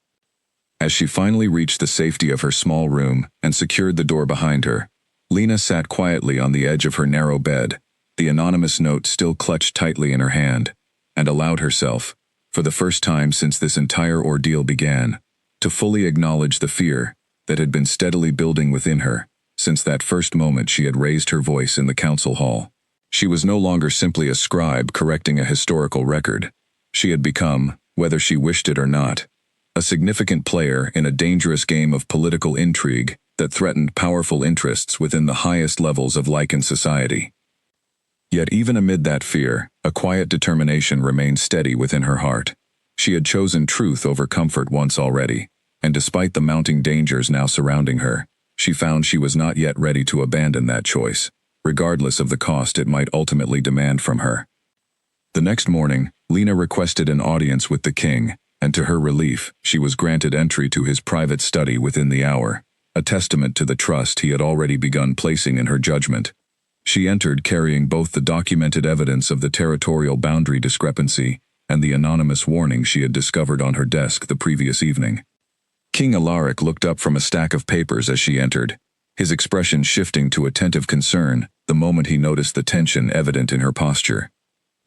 As she finally reached the safety of her small room and secured the door behind her, Lena sat quietly on the edge of her narrow bed, the anonymous note still clutched tightly in her hand, and allowed herself, for the first time since this entire ordeal began, to fully acknowledge the fear that had been steadily building within her since that first moment she had raised her voice in the council hall. She was no longer simply a scribe correcting a historical record. She had become, whether she wished it or not, a significant player in a dangerous game of political intrigue that threatened powerful interests within the highest levels of Lycan society. Yet even amid that fear, a quiet determination remained steady within her heart. She had chosen truth over comfort once already, and despite the mounting dangers now surrounding her, she found she was not yet ready to abandon that choice, regardless of the cost it might ultimately demand from her. The next morning, Lena requested an audience with the king, and to her relief, she was granted entry to his private study within the hour, a testament to the trust he had already begun placing in her judgment. She entered carrying both the documented evidence of the territorial boundary discrepancy and the anonymous warning she had discovered on her desk the previous evening. King Alaric looked up from a stack of papers as she entered, his expression shifting to attentive concern the moment he noticed the tension evident in her posture.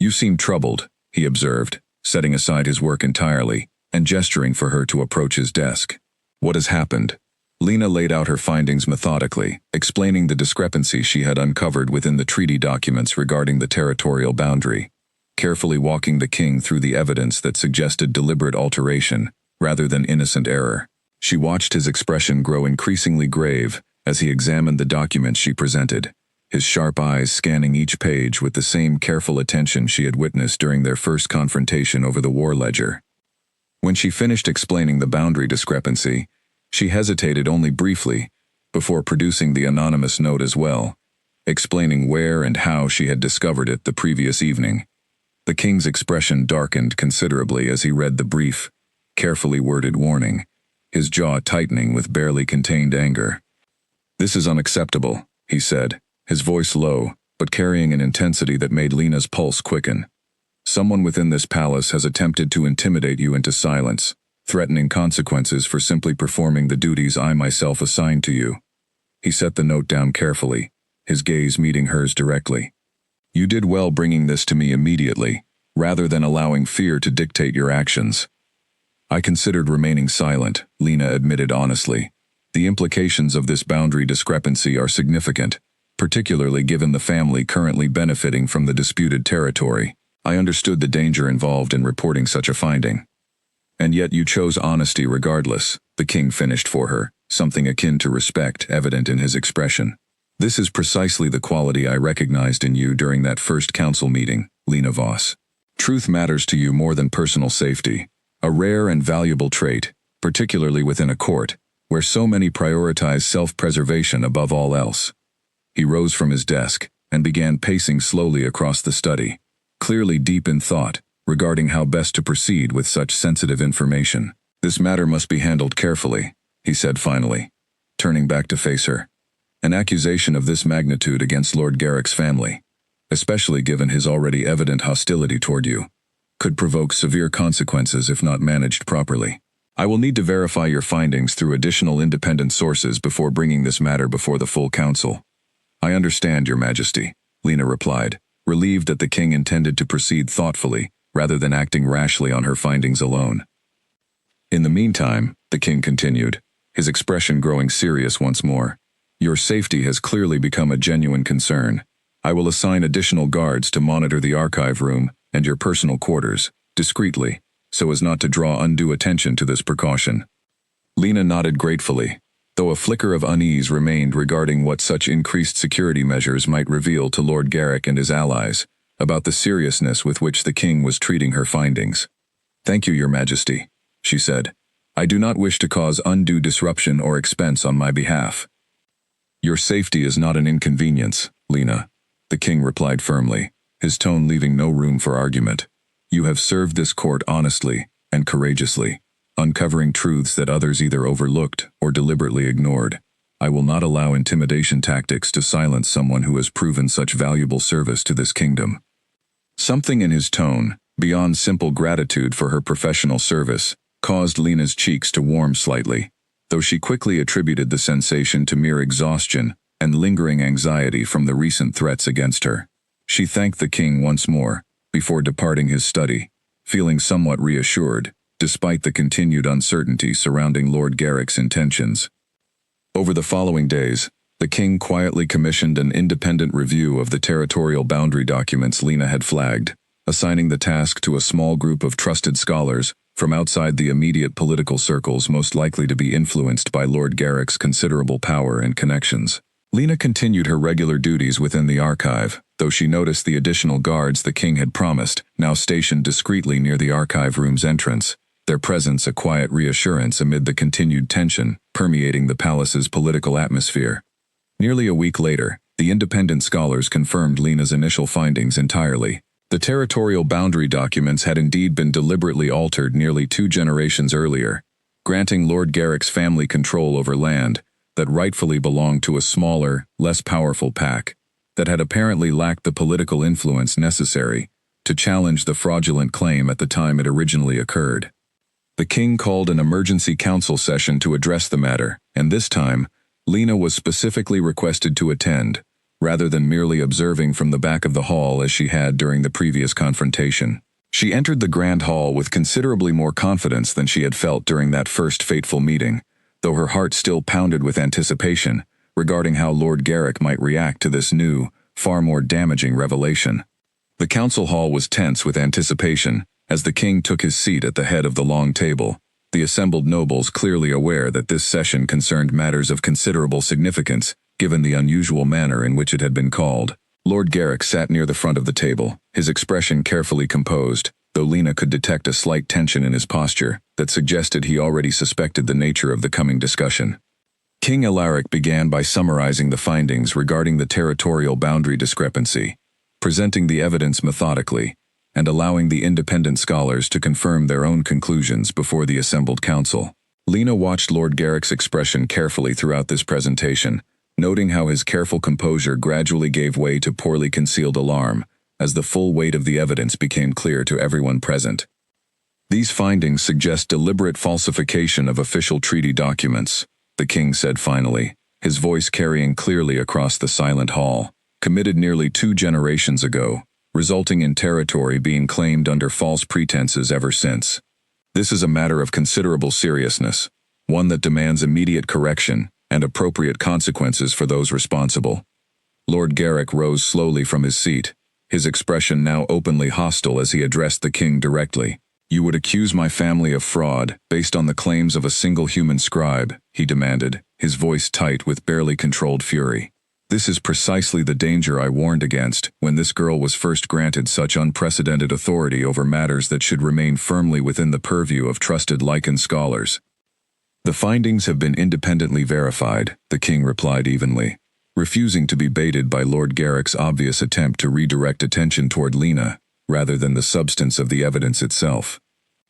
"You seem troubled," he observed, setting aside his work entirely and gesturing for her to approach his desk. "What has happened?" Lena laid out her findings methodically, explaining the discrepancy she had uncovered within the treaty documents regarding the territorial boundary, carefully walking the king through the evidence that suggested deliberate alteration rather than innocent error. She watched his expression grow increasingly grave as he examined the documents she presented, his sharp eyes scanning each page with the same careful attention she had witnessed during their first confrontation over the war ledger. When she finished explaining the boundary discrepancy, she hesitated only briefly before producing the anonymous note as well, explaining where and how she had discovered it the previous evening. The king's expression darkened considerably as he read the brief, carefully worded warning, his jaw tightening with barely contained anger. "This is unacceptable," he said, his voice low, but carrying an intensity that made Lena's pulse quicken. "Someone within this palace has attempted to intimidate you into silence, threatening consequences for simply performing the duties I myself assigned to you." He set the note down carefully, his gaze meeting hers directly. "You did well bringing this to me immediately, rather than allowing fear to dictate your actions." "I considered remaining silent," Lena admitted honestly. "The implications of this boundary discrepancy are significant, particularly given the family currently benefiting from the disputed territory. I understood the danger involved in reporting such a finding." "And yet you chose honesty regardless," the king finished for her, something akin to respect evident in his expression. "This is precisely the quality I recognized in you during that first council meeting, Lena Voss. Truth matters to you more than personal safety, a rare and valuable trait, particularly within a court, where so many prioritize self-preservation above all else." He rose from his desk and began pacing slowly across the study, clearly deep in thought regarding how best to proceed with such sensitive information. "This matter must be handled carefully," he said finally, turning back to face her. "An accusation of this magnitude against Lord Garrick's family, especially given his already evident hostility toward you, could provoke severe consequences if not managed properly. I will need to verify your findings through additional independent sources before bringing this matter before the full council. I understand, Your Majesty, Lena replied, relieved that the king intended to proceed thoughtfully, rather than acting rashly on her findings alone. In the meantime, the king continued, his expression growing serious once more. Your safety has clearly become a genuine concern. I will assign additional guards to monitor the archive room and your personal quarters, discreetly, so as not to draw undue attention to this precaution. Lena nodded gratefully, though a flicker of unease remained regarding what such increased security measures might reveal to Lord Garrick and his allies, about the seriousness with which the king was treating her findings. Thank you, Your Majesty, she said. I do not wish to cause undue disruption or expense on my behalf. Your safety is not an inconvenience, Lena, the king replied firmly, his tone leaving no room for argument. You have served this court honestly and courageously, uncovering truths that others either overlooked or deliberately ignored. I will not allow intimidation tactics to silence someone who has proven such valuable service to this kingdom. Something in his tone, beyond simple gratitude for her professional service, caused Lena's cheeks to warm slightly, though she quickly attributed the sensation to mere exhaustion and lingering anxiety from the recent threats against her. She thanked the king once more, before departing his study, feeling somewhat reassured, despite the continued uncertainty surrounding Lord Garrick's intentions. Over the following days, the king quietly commissioned an independent review of the territorial boundary documents Lena had flagged, assigning the task to a small group of trusted scholars from outside the immediate political circles most likely to be influenced by Lord Garrick's considerable power and connections. Lena continued her regular duties within the archive, though she noticed the additional guards the king had promised, now stationed discreetly near the archive room's entrance, their presence a quiet reassurance amid the continued tension permeating the palace's political atmosphere. Nearly a week later, the independent scholars confirmed Lena's initial findings entirely. The territorial boundary documents had indeed been deliberately altered nearly 2 generations earlier, granting Lord Garrick's family control over land that rightfully belonged to a smaller, less powerful pack that had apparently lacked the political influence necessary to challenge the fraudulent claim at the time it originally occurred. The king called an emergency council session to address the matter, and this time, Lena was specifically requested to attend, rather than merely observing from the back of the hall as she had during the previous confrontation. She entered the grand hall with considerably more confidence than she had felt during that first fateful meeting, though her heart still pounded with anticipation regarding how Lord Garrick might react to this new, far more damaging revelation. The council hall was tense with anticipation as the king took his seat at the head of the long table, the assembled nobles clearly aware that this session concerned matters of considerable significance, given the unusual manner in which it had been called. Lord Garrick sat near the front of the table, his expression carefully composed, though Lena could detect a slight tension in his posture that suggested he already suspected the nature of the coming discussion. King Alaric began by summarizing the findings regarding the territorial boundary discrepancy, presenting the evidence methodically, and allowing the independent scholars to confirm their own conclusions before the assembled council. Lena watched Lord Garrick's expression carefully throughout this presentation, noting how his careful composure gradually gave way to poorly concealed alarm as the full weight of the evidence became clear to everyone present. These findings suggest deliberate falsification of official treaty documents, the king said finally, his voice carrying clearly across the silent hall, committed nearly 2 generations ago, resulting in territory being claimed under false pretenses ever since. This is a matter of considerable seriousness, one that demands immediate correction and appropriate consequences for those responsible. Lord Garrick rose slowly from his seat, his expression now openly hostile as he addressed the king directly. You would accuse my family of fraud based on the claims of a single human scribe, he demanded, his voice tight with barely controlled fury. This is precisely the danger I warned against when this girl was first granted such unprecedented authority over matters that should remain firmly within the purview of trusted Lycan scholars. The findings have been independently verified, the king replied evenly, refusing to be baited by Lord Garrick's obvious attempt to redirect attention toward Lena, rather than the substance of the evidence itself.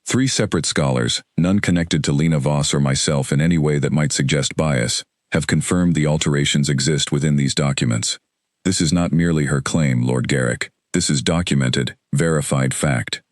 3 separate scholars, none connected to Lena Voss or myself in any way that might suggest bias, have confirmed the alterations exist within these documents. This is not merely her claim, Lord Garrick. This is documented, verified fact.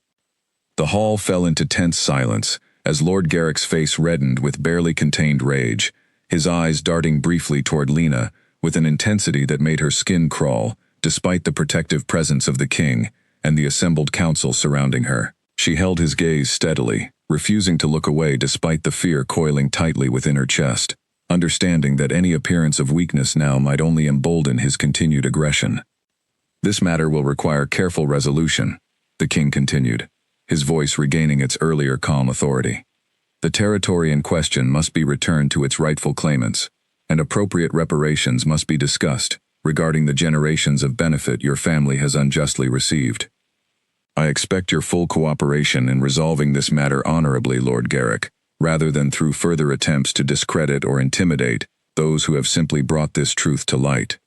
The hall fell into tense silence, as Lord Garrick's face reddened with barely contained rage, his eyes darting briefly toward Lena, with an intensity that made her skin crawl, despite the protective presence of the king and the assembled council surrounding her. She held his gaze steadily, refusing to look away despite the fear coiling tightly within her chest, understanding that any appearance of weakness now might only embolden his continued aggression. "This matter will require careful resolution," the king continued, his voice regaining its earlier calm authority. "The territory in question must be returned to its rightful claimants, and appropriate reparations must be discussed regarding the generations of benefit your family has unjustly received. I expect your full cooperation in resolving this matter honorably, Lord Garrick, rather than through further attempts to discredit or intimidate those who have simply brought this truth to light."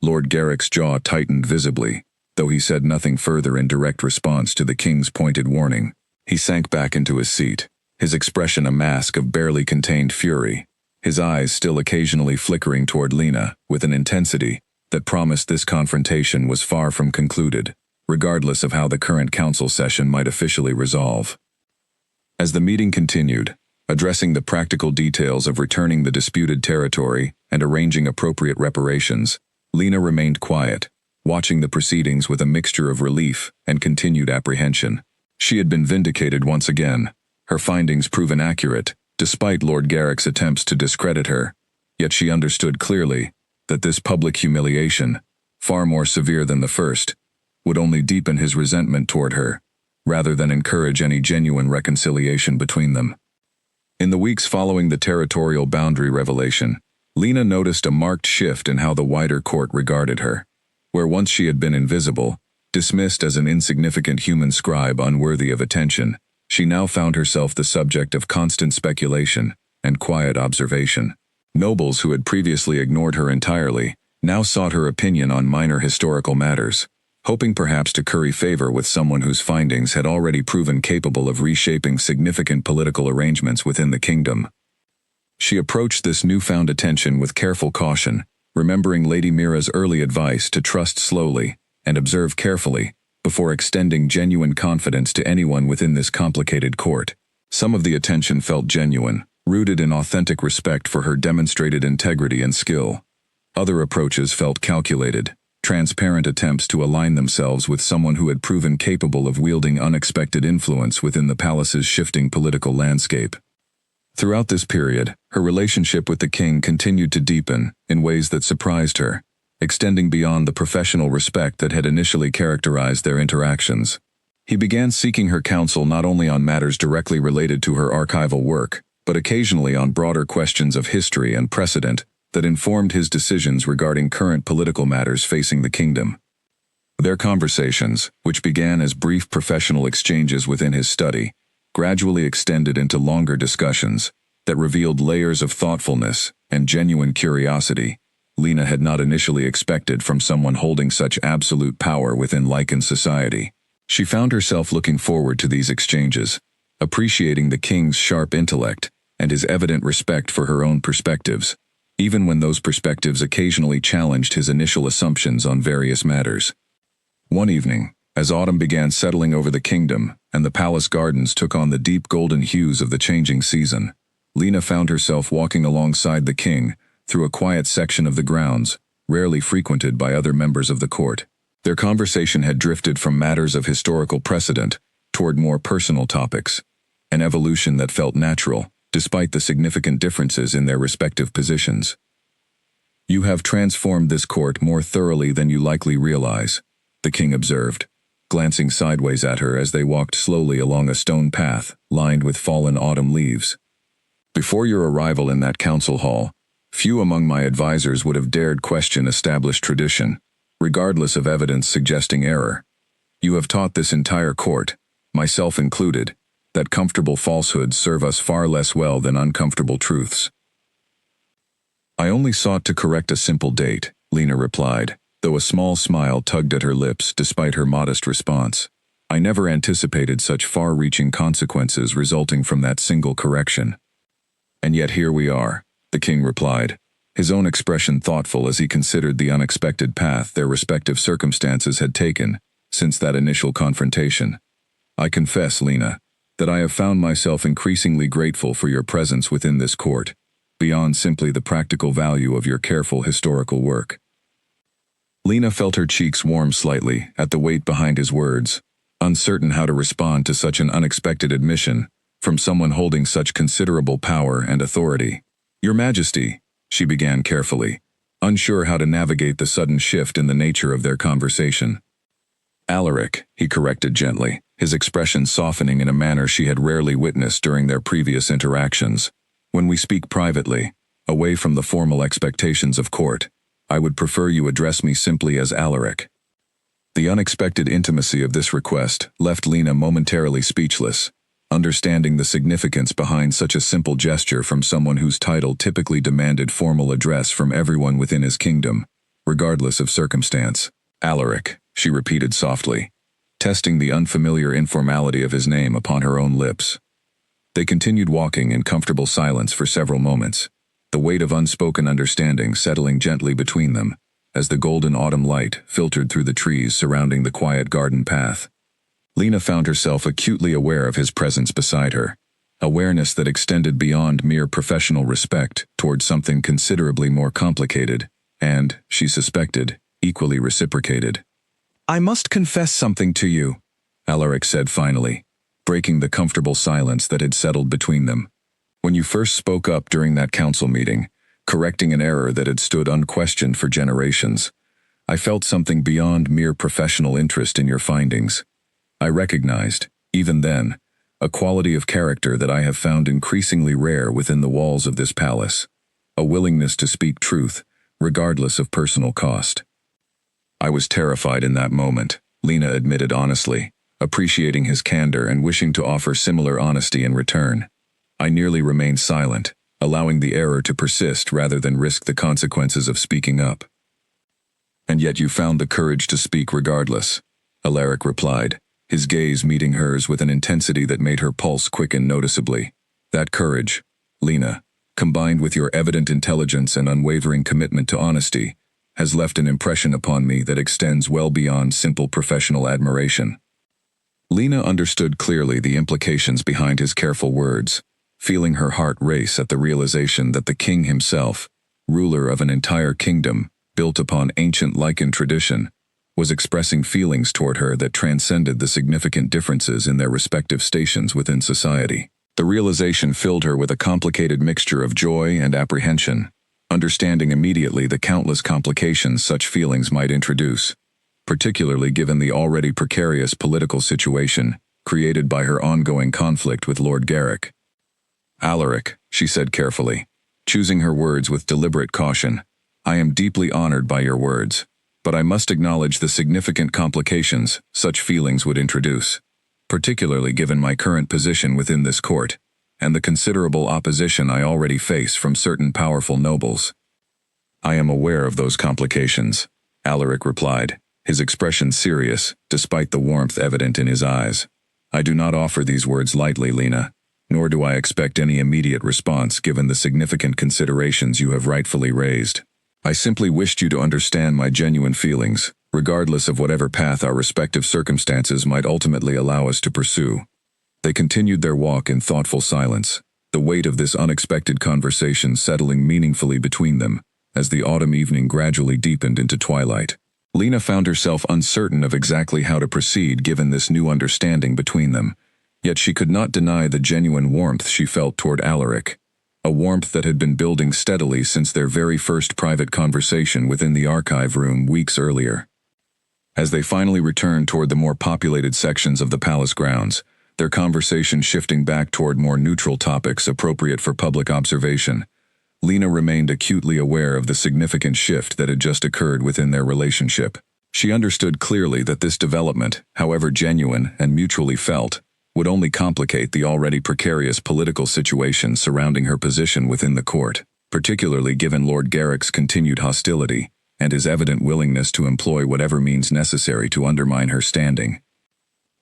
Lord Garrick's jaw tightened visibly, though he said nothing further in direct response to the king's pointed warning. He sank back into his seat, his expression a mask of barely contained fury, his eyes still occasionally flickering toward Lena with an intensity that promised this confrontation was far from concluded, regardless of how the current council session might officially resolve. As the meeting continued, addressing the practical details of returning the disputed territory and arranging appropriate reparations, Lena remained quiet, watching the proceedings with a mixture of relief and continued apprehension. She had been vindicated once again, her findings proven accurate, despite Lord Garrick's attempts to discredit her, yet she understood clearly that this public humiliation, far more severe than the first, would only deepen his resentment toward her, rather than encourage any genuine reconciliation between them. In the weeks following the territorial boundary revelation, Lena noticed a marked shift in how the wider court regarded her. Where once she had been invisible, dismissed as an insignificant human scribe unworthy of attention, she now found herself the subject of constant speculation and quiet observation. Nobles who had previously ignored her entirely now sought her opinion on minor historical matters, hoping perhaps to curry favor with someone whose findings had already proven capable of reshaping significant political arrangements within the kingdom. She approached this newfound attention with careful caution, remembering Lady Mira's early advice to trust slowly and observe carefully before extending genuine confidence to anyone within this complicated court. Some of the attention felt genuine, rooted in authentic respect for her demonstrated integrity and skill. Other approaches felt calculated, transparent attempts to align themselves with someone who had proven capable of wielding unexpected influence within the palace's shifting political landscape. Throughout this period, her relationship with the king continued to deepen in ways that surprised her, extending beyond the professional respect that had initially characterized their interactions. He began seeking her counsel not only on matters directly related to her archival work, but occasionally on broader questions of history and precedent that informed his decisions regarding current political matters facing the kingdom. Their conversations, which began as brief professional exchanges within his study, gradually extended into longer discussions that revealed layers of thoughtfulness and genuine curiosity Lena had not initially expected from someone holding such absolute power within Lycan society. She found herself looking forward to these exchanges, appreciating the king's sharp intellect and his evident respect for her own perspectives, even when those perspectives occasionally challenged his initial assumptions on various matters. One evening, as autumn began settling over the kingdom and the palace gardens took on the deep golden hues of the changing season, Lena found herself walking alongside the king through a quiet section of the grounds, rarely frequented by other members of the court. Their conversation had drifted from matters of historical precedent toward more personal topics, an evolution that felt natural, despite the significant differences in their respective positions. "You have transformed this court more thoroughly than you likely realize," the king observed, glancing sideways at her as they walked slowly along a stone path lined with fallen autumn leaves. "Before your arrival in that council hall, few among my advisors would have dared question established tradition, regardless of evidence suggesting error. You have taught this entire court, myself included, that comfortable falsehoods serve us far less well than uncomfortable truths." "I only sought to correct a simple date," Lena replied, though a small smile tugged at her lips despite her modest response. "I never anticipated such far-reaching consequences resulting from that single correction." "And yet here we are," the king replied, his own expression thoughtful as he considered the unexpected path their respective circumstances had taken since that initial confrontation. "I confess, Lena, that I have found myself increasingly grateful for your presence within this court. beyond simply the practical value of your careful historical work. Lena felt her cheeks warm slightly at the weight behind his words, uncertain how to respond to such an unexpected admission from someone holding such considerable power and authority. "Your Majesty," she began carefully, unsure how to navigate the sudden shift in the nature of their conversation. "Alaric," he corrected gently, his expression softening in a manner she had rarely witnessed during their previous interactions. "When we speak privately, away from the formal expectations of court, I would prefer you address me simply as Alaric." The unexpected intimacy of this request left Lena momentarily speechless, understanding the significance behind such a simple gesture from someone whose title typically demanded formal address from everyone within his kingdom, regardless of circumstance. "Alaric," she repeated softly, testing the unfamiliar informality of his name upon her own lips. They continued walking in comfortable silence for several moments, the weight of unspoken understanding settling gently between them, as the golden autumn light filtered through the trees surrounding the quiet garden path. Lena found herself acutely aware of his presence beside her, awareness that extended beyond mere professional respect toward something considerably more complicated, and, she suspected, equally reciprocated. "I must confess something to you," Alaric said finally, breaking the comfortable silence that had settled between them. "When you first spoke up during that council meeting, correcting an error that had stood unquestioned for generations, I felt something beyond mere professional interest in your findings. I recognized, even then, a quality of character that I have found increasingly rare within the walls of this palace, a willingness to speak truth, regardless of personal cost." "I was terrified in that moment," Lena admitted honestly, appreciating his candor and wishing to offer similar honesty in return. "I nearly remained silent, allowing the error to persist rather than risk the consequences of speaking up." "And yet you found the courage to speak regardless," Alaric replied, his gaze meeting hers with an intensity that made her pulse quicken noticeably. "That courage, Lena, combined with your evident intelligence and unwavering commitment to honesty, has left an impression upon me that extends well beyond simple professional admiration." Lena understood clearly the implications behind his careful words, feeling her heart race at the realization that the king himself, ruler of an entire kingdom built upon ancient Lycan tradition, was expressing feelings toward her that transcended the significant differences in their respective stations within society. The realization filled her with a complicated mixture of joy and apprehension, understanding immediately the countless complications such feelings might introduce, particularly given the already precarious political situation created by her ongoing conflict with Lord Garrick. "Alaric," she said carefully, choosing her words with deliberate caution, "I am deeply honored by your words, but I must acknowledge the significant complications such feelings would introduce, particularly given my current position within this court, and the considerable opposition I already face from certain powerful nobles." "I am aware of those complications," Alaric replied, his expression serious, despite the warmth evident in his eyes. "I do not offer these words lightly, Lena, nor do I expect any immediate response given the significant considerations you have rightfully raised. I simply wished you to understand my genuine feelings, regardless of whatever path our respective circumstances might ultimately allow us to pursue." They continued their walk in thoughtful silence, the weight of this unexpected conversation settling meaningfully between them as the autumn evening gradually deepened into twilight. Lena found herself uncertain of exactly how to proceed given this new understanding between them, yet she could not deny the genuine warmth she felt toward Alaric, a warmth that had been building steadily since their very first private conversation within the archive room weeks earlier. As they finally returned toward the more populated sections of the palace grounds, their conversation shifting back toward more neutral topics appropriate for public observation, Lena remained acutely aware of the significant shift that had just occurred within their relationship. She understood clearly that this development, however genuine and mutually felt, would only complicate the already precarious political situation surrounding her position within the court, particularly given Lord Garrick's continued hostility and his evident willingness to employ whatever means necessary to undermine her standing.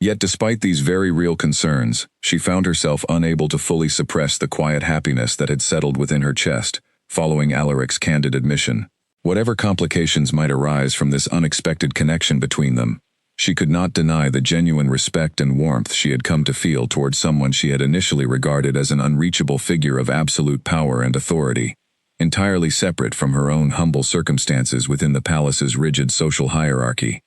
Yet despite these very real concerns, she found herself unable to fully suppress the quiet happiness that had settled within her chest, following Alaric's candid admission. Whatever complications might arise from this unexpected connection between them, She could not deny the genuine respect and warmth she had come to feel towards someone she had initially regarded as an unreachable figure of absolute power and authority, entirely separate from her own humble circumstances within the palace's rigid social hierarchy.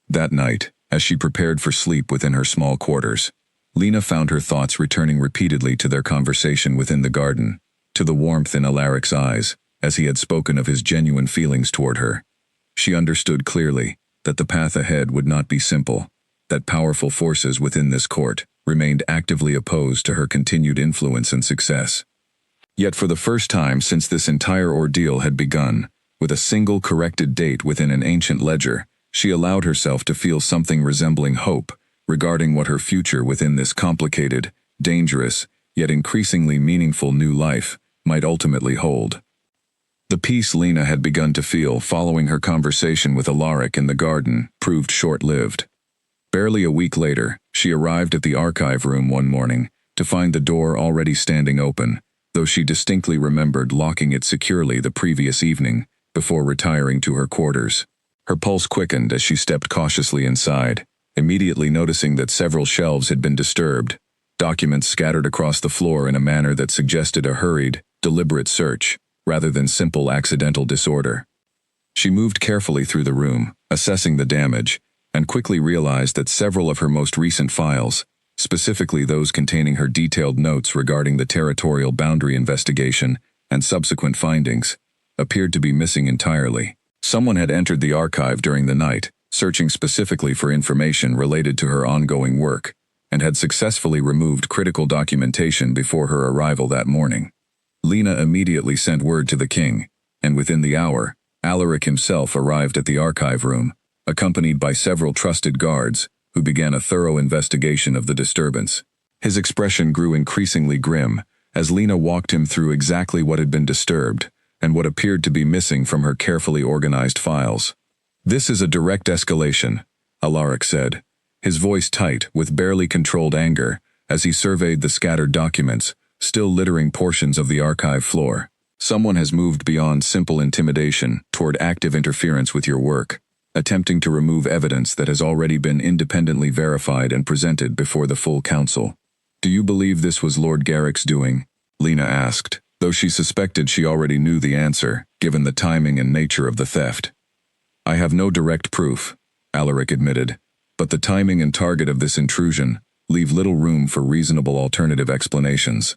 That night, as she prepared for sleep within her small quarters, Lena found her thoughts returning repeatedly to their conversation within the garden, to the warmth in Alaric's eyes, as he had spoken of his genuine feelings toward her. She understood clearly that the path ahead would not be simple, that powerful forces within this court remained actively opposed to her continued influence and success. Yet for the first time since this entire ordeal had begun, with a single corrected date within an ancient ledger, she allowed herself to feel something resembling hope regarding what her future within this complicated, dangerous, yet increasingly meaningful new life might ultimately hold. The peace Lena had begun to feel following her conversation with Alaric in the garden proved short-lived. Barely a week later, she arrived at the archive room one morning to find the door already standing open, though she distinctly remembered locking it securely the previous evening before retiring to her quarters. Her pulse quickened as she stepped cautiously inside, immediately noticing that several shelves had been disturbed, documents scattered across the floor in a manner that suggested a hurried, deliberate search, rather than simple accidental disorder. She moved carefully through the room, assessing the damage, and quickly realized that several of her most recent files, specifically those containing her detailed notes regarding the territorial boundary investigation and subsequent findings, appeared to be missing entirely. Someone had entered the archive during the night, searching specifically for information related to her ongoing work, and had successfully removed critical documentation before her arrival that morning. Lena immediately sent word to the king, and within the hour, Alaric himself arrived at the archive room, accompanied by several trusted guards, who began a thorough investigation of the disturbance. His expression grew increasingly grim, as Lena walked him through exactly what had been disturbed, and what appeared to be missing from her carefully organized files. "This is a direct escalation," Alaric said, his voice tight with barely controlled anger, as he surveyed the scattered documents, still littering portions of the archive floor. "Someone has moved beyond simple intimidation toward active interference with your work, attempting to remove evidence that has already been independently verified and presented before the full council." "Do you believe this was Lord Garrick's doing?" Lena asked, though she suspected she already knew the answer, given the timing and nature of the theft. "I have no direct proof," Alaric admitted, "but the timing and target of this intrusion leave little room for reasonable alternative explanations.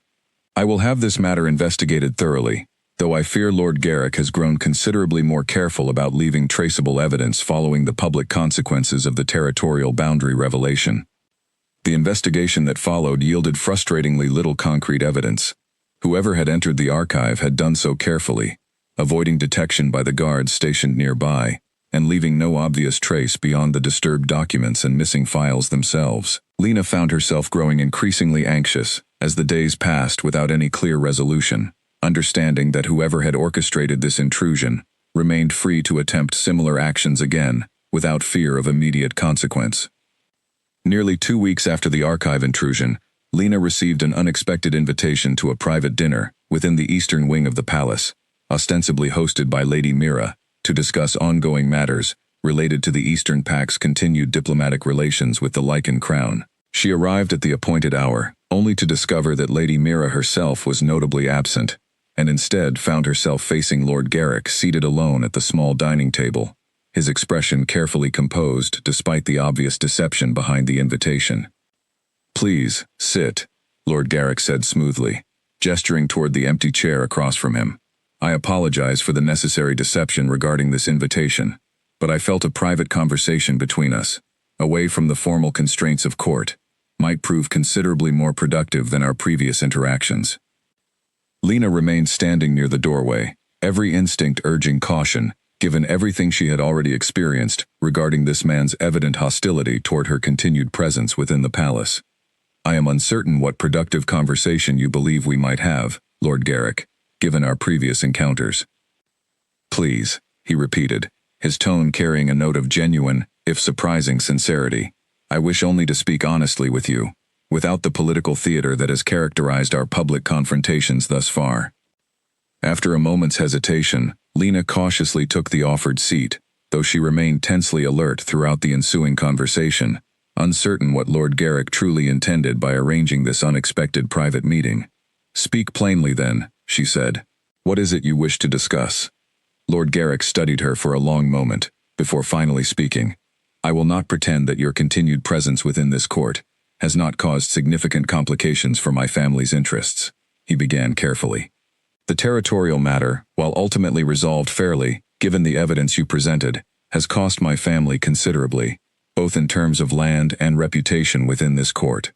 I will have this matter investigated thoroughly, though I fear Lord Garrick has grown considerably more careful about leaving traceable evidence following the public consequences of the territorial boundary revelation." The investigation that followed yielded frustratingly little concrete evidence. Whoever had entered the archive had done so carefully, avoiding detection by the guards stationed nearby, and leaving no obvious trace beyond the disturbed documents and missing files themselves. Lena found herself growing increasingly anxious as the days passed without any clear resolution, understanding that whoever had orchestrated this intrusion remained free to attempt similar actions again, without fear of immediate consequence. Nearly 2 weeks after the archive intrusion, Lena received an unexpected invitation to a private dinner within the eastern wing of the palace, ostensibly hosted by Lady Mira, to discuss ongoing matters related to the Eastern Pact's continued diplomatic relations with the Lycan crown. She arrived at the appointed hour, only to discover that Lady Mira herself was notably absent, and instead found herself facing Lord Garrick seated alone at the small dining table, his expression carefully composed despite the obvious deception behind the invitation. "Please, sit," Lord Garrick said smoothly, gesturing toward the empty chair across from him. "I apologize for the necessary deception regarding this invitation, but I felt a private conversation between us, away from the formal constraints of court, might prove considerably more productive than our previous interactions." Lena remained standing near the doorway, every instinct urging caution, given everything she had already experienced regarding this man's evident hostility toward her continued presence within the palace. "I am uncertain what productive conversation you believe we might have, Lord Garrick, given our previous encounters." "Please," he repeated, his tone carrying a note of genuine, if surprising, sincerity. "I wish only to speak honestly with you, without the political theater that has characterized our public confrontations thus far." After a moment's hesitation, Lena cautiously took the offered seat, though she remained tensely alert throughout the ensuing conversation, uncertain what Lord Garrick truly intended by arranging this unexpected private meeting. "Speak plainly then," she said. "What is it you wish to discuss?" Lord Garrick studied her for a long moment, before finally speaking. "I will not pretend that your continued presence within this court has not caused significant complications for my family's interests," he began carefully. "The territorial matter, while ultimately resolved fairly, given the evidence you presented, has cost my family considerably, both in terms of land and reputation within this court."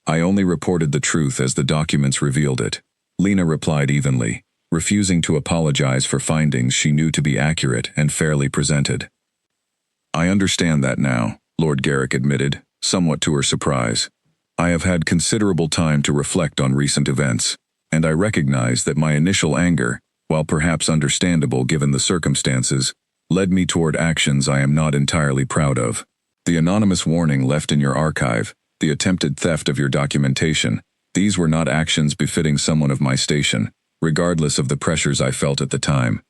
"I only reported the truth as the documents revealed it," Lena replied evenly, refusing to apologize for findings she knew to be accurate and fairly presented. "I understand that now," Lord Garrick admitted, somewhat to her surprise. "I have had considerable time to reflect on recent events, and I recognize that my initial anger, while perhaps understandable given the circumstances, led me toward actions I am not entirely proud of. The anonymous warning left in your archive, the attempted theft of your documentation, these were not actions befitting someone of my station, regardless of the pressures I felt at the time."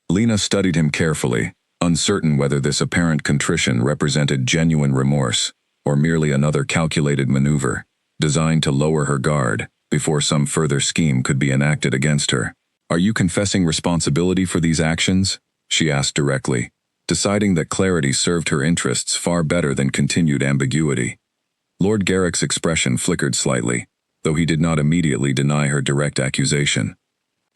Lena studied him carefully, uncertain whether this apparent contrition represented genuine remorse, or merely another calculated maneuver, designed to lower her guard before some further scheme could be enacted against her. "Are you confessing responsibility for these actions?" she asked directly, deciding that clarity served her interests far better than continued ambiguity. Lord Garrick's expression flickered slightly, though he did not immediately deny her direct accusation.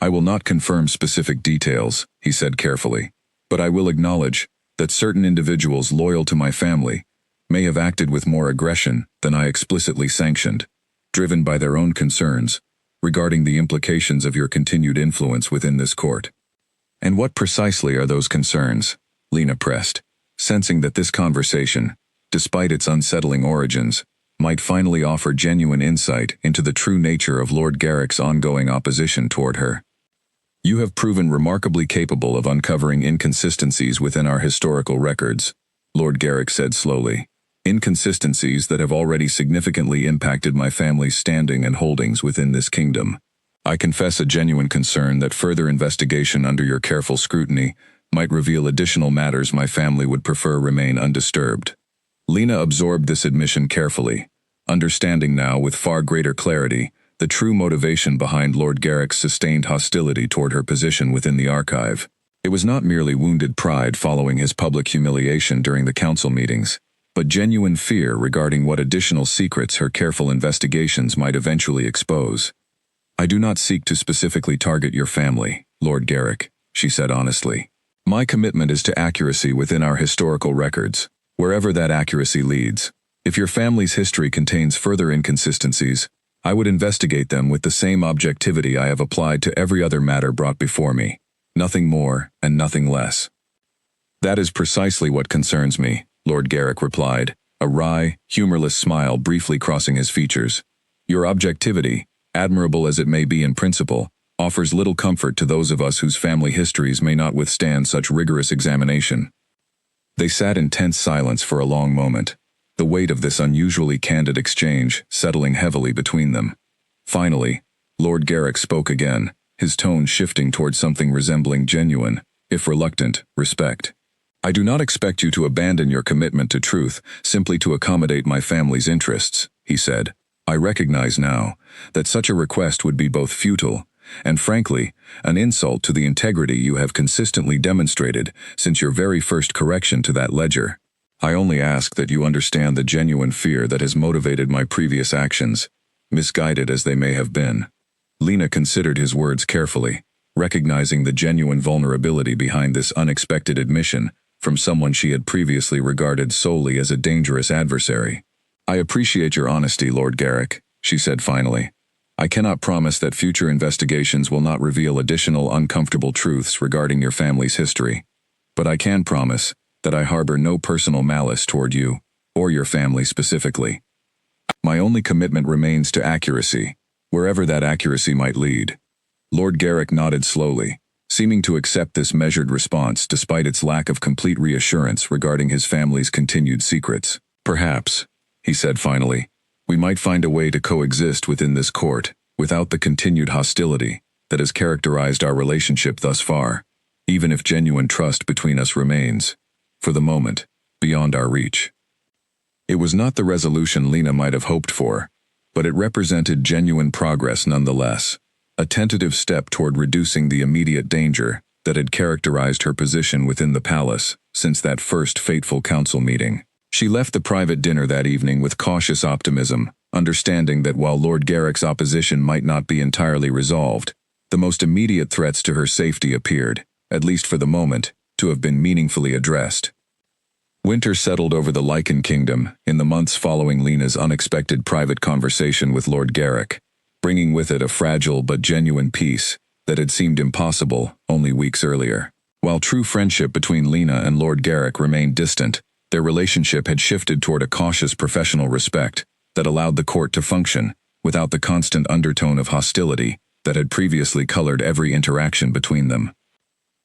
"I will not confirm specific details," he said carefully, "but I will acknowledge that certain individuals loyal to my family may have acted with more aggression than I explicitly sanctioned, driven by their own concerns regarding the implications of your continued influence within this court." "And what precisely are those concerns?" Lena pressed, sensing that this conversation, despite its unsettling origins, might finally offer genuine insight into the true nature of Lord Garrick's ongoing opposition toward her. "You have proven remarkably capable of uncovering inconsistencies within our historical records," Lord Garrick said slowly. "Inconsistencies that have already significantly impacted my family's standing and holdings within this kingdom. I confess a genuine concern that further investigation under your careful scrutiny might reveal additional matters my family would prefer remain undisturbed." Lena absorbed this admission carefully, understanding now with far greater clarity the true motivation behind Lord Garrick's sustained hostility toward her position within the archive. It was not merely wounded pride following his public humiliation during the council meetings, but genuine fear regarding what additional secrets her careful investigations might eventually expose. "I do not seek to specifically target your family, Lord Garrick," she said honestly. "My commitment is to accuracy within our historical records, wherever that accuracy leads. If your family's history contains further inconsistencies, I would investigate them with the same objectivity I have applied to every other matter brought before me. Nothing more and nothing less." "That is precisely what concerns me," Lord Garrick replied, a wry, humorless smile briefly crossing his features. "Your objectivity, admirable as it may be in principle, offers little comfort to those of us whose family histories may not withstand such rigorous examination." They sat in tense silence for a long moment, the weight of this unusually candid exchange settling heavily between them. Finally, Lord Garrick spoke again, his tone shifting toward something resembling genuine, if reluctant, respect. "I do not expect you to abandon your commitment to truth simply to accommodate my family's interests," he said. "I recognize now that such a request would be both futile and, frankly, an insult to the integrity you have consistently demonstrated since your very first correction to that ledger. I only ask that you understand the genuine fear that has motivated my previous actions, misguided as they may have been." Lena considered his words carefully, recognizing the genuine vulnerability behind this unexpected admission from someone she had previously regarded solely as a dangerous adversary. "I appreciate your honesty, Lord Garrick," she said finally. "I cannot promise that future investigations will not reveal additional uncomfortable truths regarding your family's history, but I can promise that I harbor no personal malice toward you, or your family specifically. My only commitment remains to accuracy, wherever that accuracy might lead." Lord Garrick nodded slowly, seeming to accept this measured response despite its lack of complete reassurance regarding his family's continued secrets. "Perhaps," he said finally, "we might find a way to coexist within this court, without the continued hostility that has characterized our relationship thus far." even if genuine trust between us remains, for the moment, beyond our reach. It was not the resolution Lena might have hoped for, but it represented genuine progress nonetheless, a tentative step toward reducing the immediate danger that had characterized her position within the palace since that first fateful council meeting. She left the private dinner that evening with cautious optimism, understanding that while Lord Garrick's opposition might not be entirely resolved, the most immediate threats to her safety appeared, at least for the moment, to have been meaningfully addressed. Winter settled over the Lycan kingdom in the months following Lena's unexpected private conversation with Lord Garrick, bringing with it a fragile but genuine peace that had seemed impossible only weeks earlier. While true friendship between Lena and Lord Garrick remained distant, their relationship had shifted toward a cautious professional respect that allowed the court to function without the constant undertone of hostility that had previously colored every interaction between them.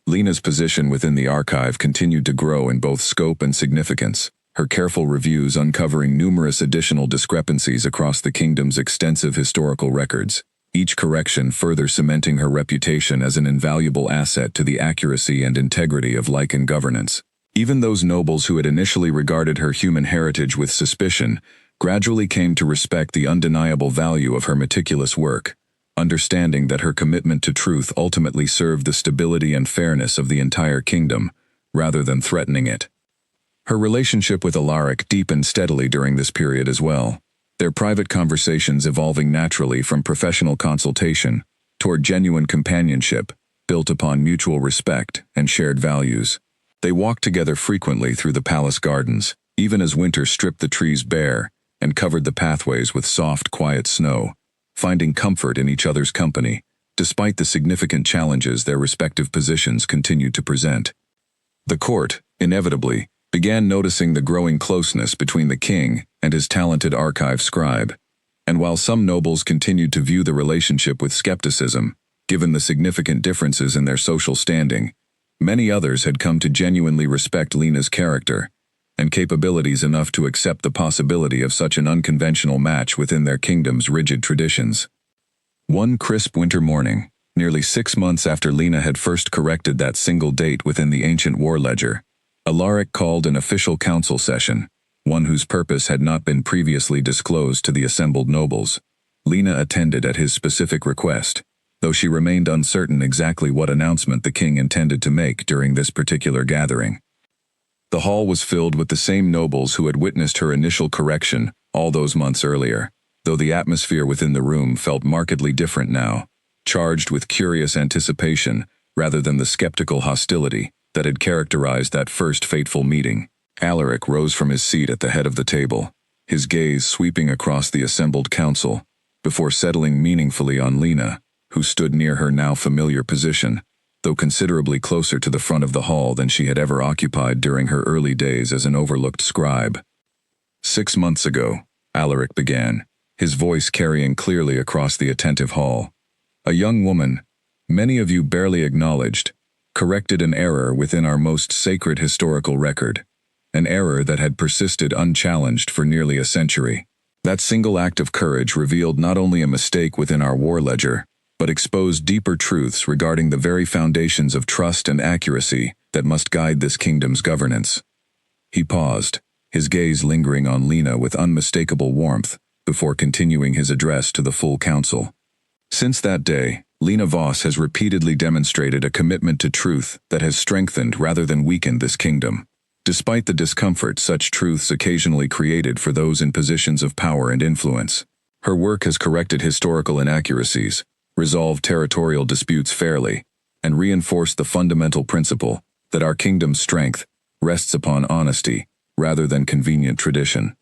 Lena's position within the archive continued to grow in both scope and significance, her careful reviews uncovering numerous additional discrepancies across the kingdom's extensive historical records, each correction further cementing her reputation as an invaluable asset to the accuracy and integrity of Lycan governance. Even those nobles who had initially regarded her human heritage with suspicion gradually came to respect the undeniable value of her meticulous work, understanding that her commitment to truth ultimately served the stability and fairness of the entire kingdom, rather than threatening it. Her relationship with Alaric deepened steadily during this period as well, their private conversations evolving naturally from professional consultation toward genuine companionship built upon mutual respect and shared values. They walked together frequently through the palace gardens, even as winter stripped the trees bare and covered the pathways with soft, quiet snow, finding comfort in each other's company, despite the significant challenges their respective positions continued to present. The court, inevitably, began noticing the growing closeness between the king and his talented archive scribe, and while some nobles continued to view the relationship with skepticism, given the significant differences in their social standing, many others had come to genuinely respect Lena's character and capabilities enough to accept the possibility of such an unconventional match within their kingdom's rigid traditions. One crisp winter morning, nearly 6 months after Lena had first corrected that single date within the ancient war ledger, Alaric called an official council session, one whose purpose had not been previously disclosed to the assembled nobles. Lena attended at his specific request, though she remained uncertain exactly what announcement the king intended to make during this particular gathering. The hall was filled with the same nobles who had witnessed her initial correction all those months earlier, though the atmosphere within the room felt markedly different now, charged with curious anticipation rather than the skeptical hostility that had characterized that first fateful meeting. Alaric rose from his seat at the head of the table, his gaze sweeping across the assembled council, before settling meaningfully on Lena, who stood near her now familiar position, though considerably closer to the front of the hall than she had ever occupied during her early days as an overlooked scribe. 6 months ago, Alaric began, his voice carrying clearly across the attentive hall. A young woman, many of you barely acknowledged, corrected an error within our most sacred historical record, an error that had persisted unchallenged for nearly a century. That single act of courage revealed not only a mistake within our war ledger, but exposed deeper truths regarding the very foundations of trust and accuracy that must guide this kingdom's governance. He paused, his gaze lingering on Lena with unmistakable warmth, before continuing his address to the full council. Since that day, Lena Voss has repeatedly demonstrated a commitment to truth that has strengthened rather than weakened this kingdom. Despite the discomfort such truths occasionally created for those in positions of power and influence, her work has corrected historical inaccuracies, resolved territorial disputes fairly, and reinforced the fundamental principle that our kingdom's strength rests upon honesty rather than convenient tradition.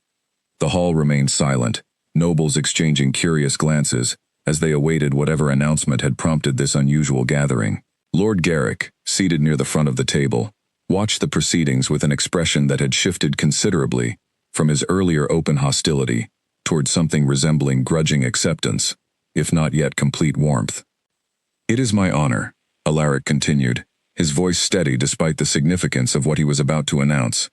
The hall remained silent, nobles exchanging curious glances as they awaited whatever announcement had prompted this unusual gathering. Lord Garrick, seated near the front of the table, watched the proceedings with an expression that had shifted considerably from his earlier open hostility toward something resembling grudging acceptance, if not yet complete warmth. "It is my honor," Alaric continued, his voice steady despite the significance of what he was about to announce,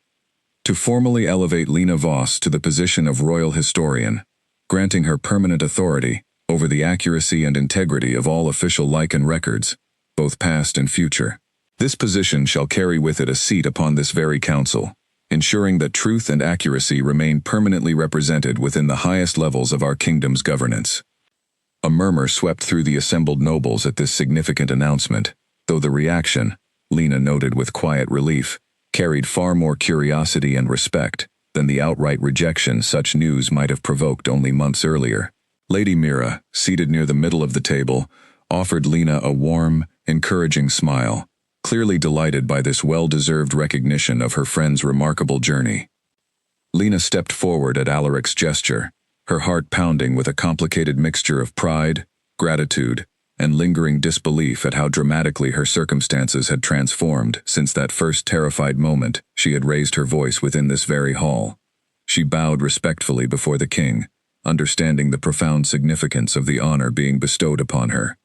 "to formally elevate Lena Voss to the position of royal historian, granting her permanent authority over the accuracy and integrity of all official Lycan records, both past and future." This position shall carry with it a seat upon this very council, ensuring that truth and accuracy remain permanently represented within the highest levels of our kingdom's governance." A murmur swept through the assembled nobles at this significant announcement, though the reaction, Lena noted with quiet relief, carried far more curiosity and respect than the outright rejection such news might have provoked only months earlier. Lady Mira, seated near the middle of the table, offered Lena a warm, encouraging smile, clearly delighted by this well-deserved recognition of her friend's remarkable journey. Lena stepped forward at Alaric's gesture, her heart pounding with a complicated mixture of pride, gratitude, and lingering disbelief at how dramatically her circumstances had transformed since that first terrified moment she had raised her voice within this very hall. She bowed respectfully before the king, understanding the profound significance of the honor being bestowed upon her.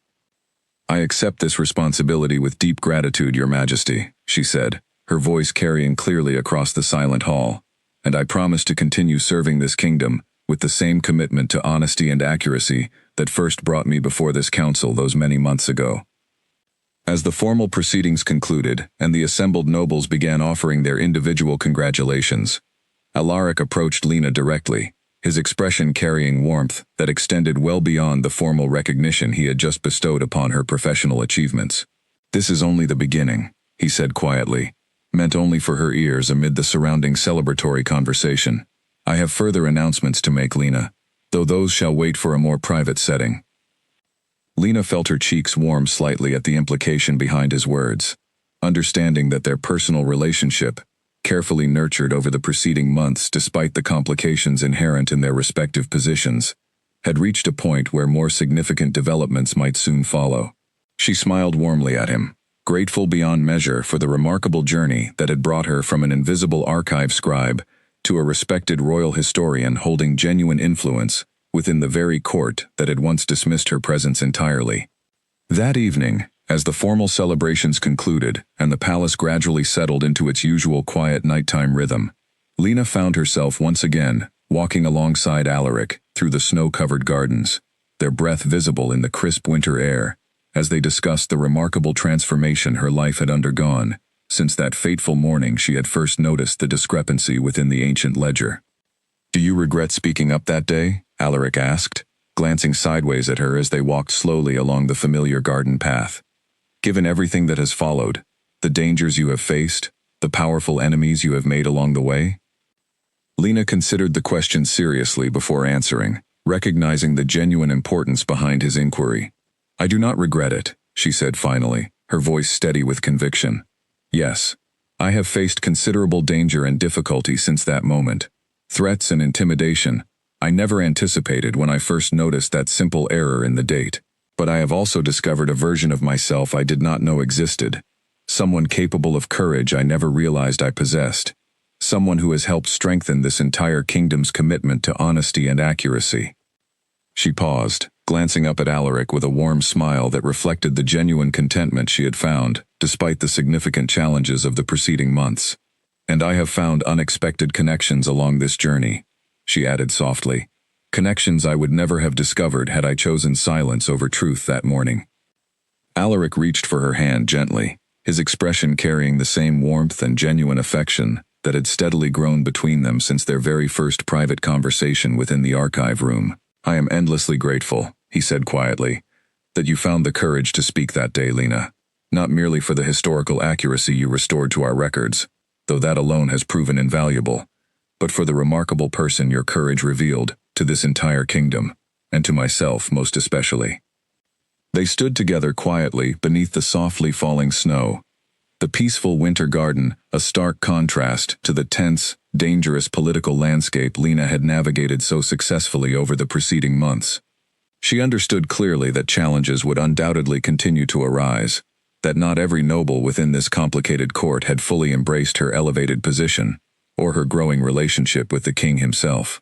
"I accept this responsibility with deep gratitude, Your Majesty," she said, her voice carrying clearly across the silent hall, "and I promise to continue serving this kingdom with the same commitment to honesty and accuracy that first brought me before this council those many months ago." As the formal proceedings concluded and the assembled nobles began offering their individual congratulations, Alaric approached Lena directly, his expression carrying warmth that extended well beyond the formal recognition he had just bestowed upon her professional achievements. "This is only the beginning," he said quietly, meant only for her ears amid the surrounding celebratory conversation. "I have further announcements to make, Lena, though those shall wait for a more private setting." Lena felt her cheeks warm slightly at the implication behind his words, understanding that their personal relationship, carefully nurtured over the preceding months despite the complications inherent in their respective positions, had reached a point where more significant developments might soon follow. She smiled warmly at him, grateful beyond measure for the remarkable journey that had brought her from an invisible archive scribe to a respected royal historian holding genuine influence within the very court that had once dismissed her presence entirely. That evening, as the formal celebrations concluded and the palace gradually settled into its usual quiet nighttime rhythm, Lena found herself once again walking alongside Alaric through the snow-covered gardens, their breath visible in the crisp winter air, as they discussed the remarkable transformation her life had undergone since that fateful morning she had first noticed the discrepancy within the ancient ledger. "Do you regret speaking up that day?" Alaric asked, glancing sideways at her as they walked slowly along the familiar garden path. "Given everything that has followed, the dangers you have faced, the powerful enemies you have made along the way?" Lena considered the question seriously before answering, recognizing the genuine importance behind his inquiry. "I do not regret it," she said finally, her voice steady with conviction. "Yes, I have faced considerable danger and difficulty since that moment. Threats and intimidation I never anticipated when I first noticed that simple error in the date. But I have also discovered a version of myself I did not know existed. Someone capable of courage I never realized I possessed. Someone who has helped strengthen this entire kingdom's commitment to honesty and accuracy." She paused, glancing up at Alaric with a warm smile that reflected the genuine contentment she had found, despite the significant challenges of the preceding months. "And I have found unexpected connections along this journey," she added softly. "Connections I would never have discovered had I chosen silence over truth that morning." Alaric reached for her hand gently, his expression carrying the same warmth and genuine affection that had steadily grown between them since their very first private conversation within the archive room. "I am endlessly grateful," he said quietly, "that you found the courage to speak that day, Lena. Not merely for the historical accuracy you restored to our records, though that alone has proven invaluable, but for the remarkable person your courage revealed to this entire kingdom, and to myself most especially." They stood together quietly beneath the softly falling snow, the peaceful winter garden a stark contrast to the tense, dangerous political landscape Lena had navigated so successfully over the preceding months. She understood clearly that challenges would undoubtedly continue to arise, that not every noble within this complicated court had fully embraced her elevated position, or her growing relationship with the king himself.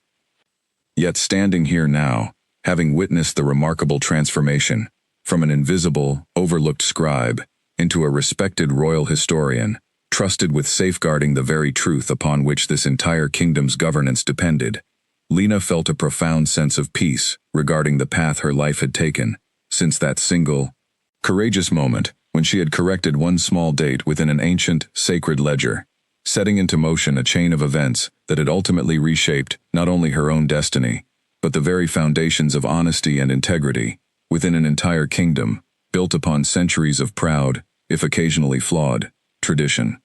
Yet standing here now, having witnessed the remarkable transformation from an invisible, overlooked scribe into a respected royal historian, trusted with safeguarding the very truth upon which this entire kingdom's governance depended, Lena felt a profound sense of peace regarding the path her life had taken since that single, courageous moment when when she had corrected one small date within an ancient, sacred ledger, setting into motion a chain of events that had ultimately reshaped not only her own destiny, but the very foundations of honesty and integrity within an entire kingdom built upon centuries of proud, if occasionally flawed, tradition.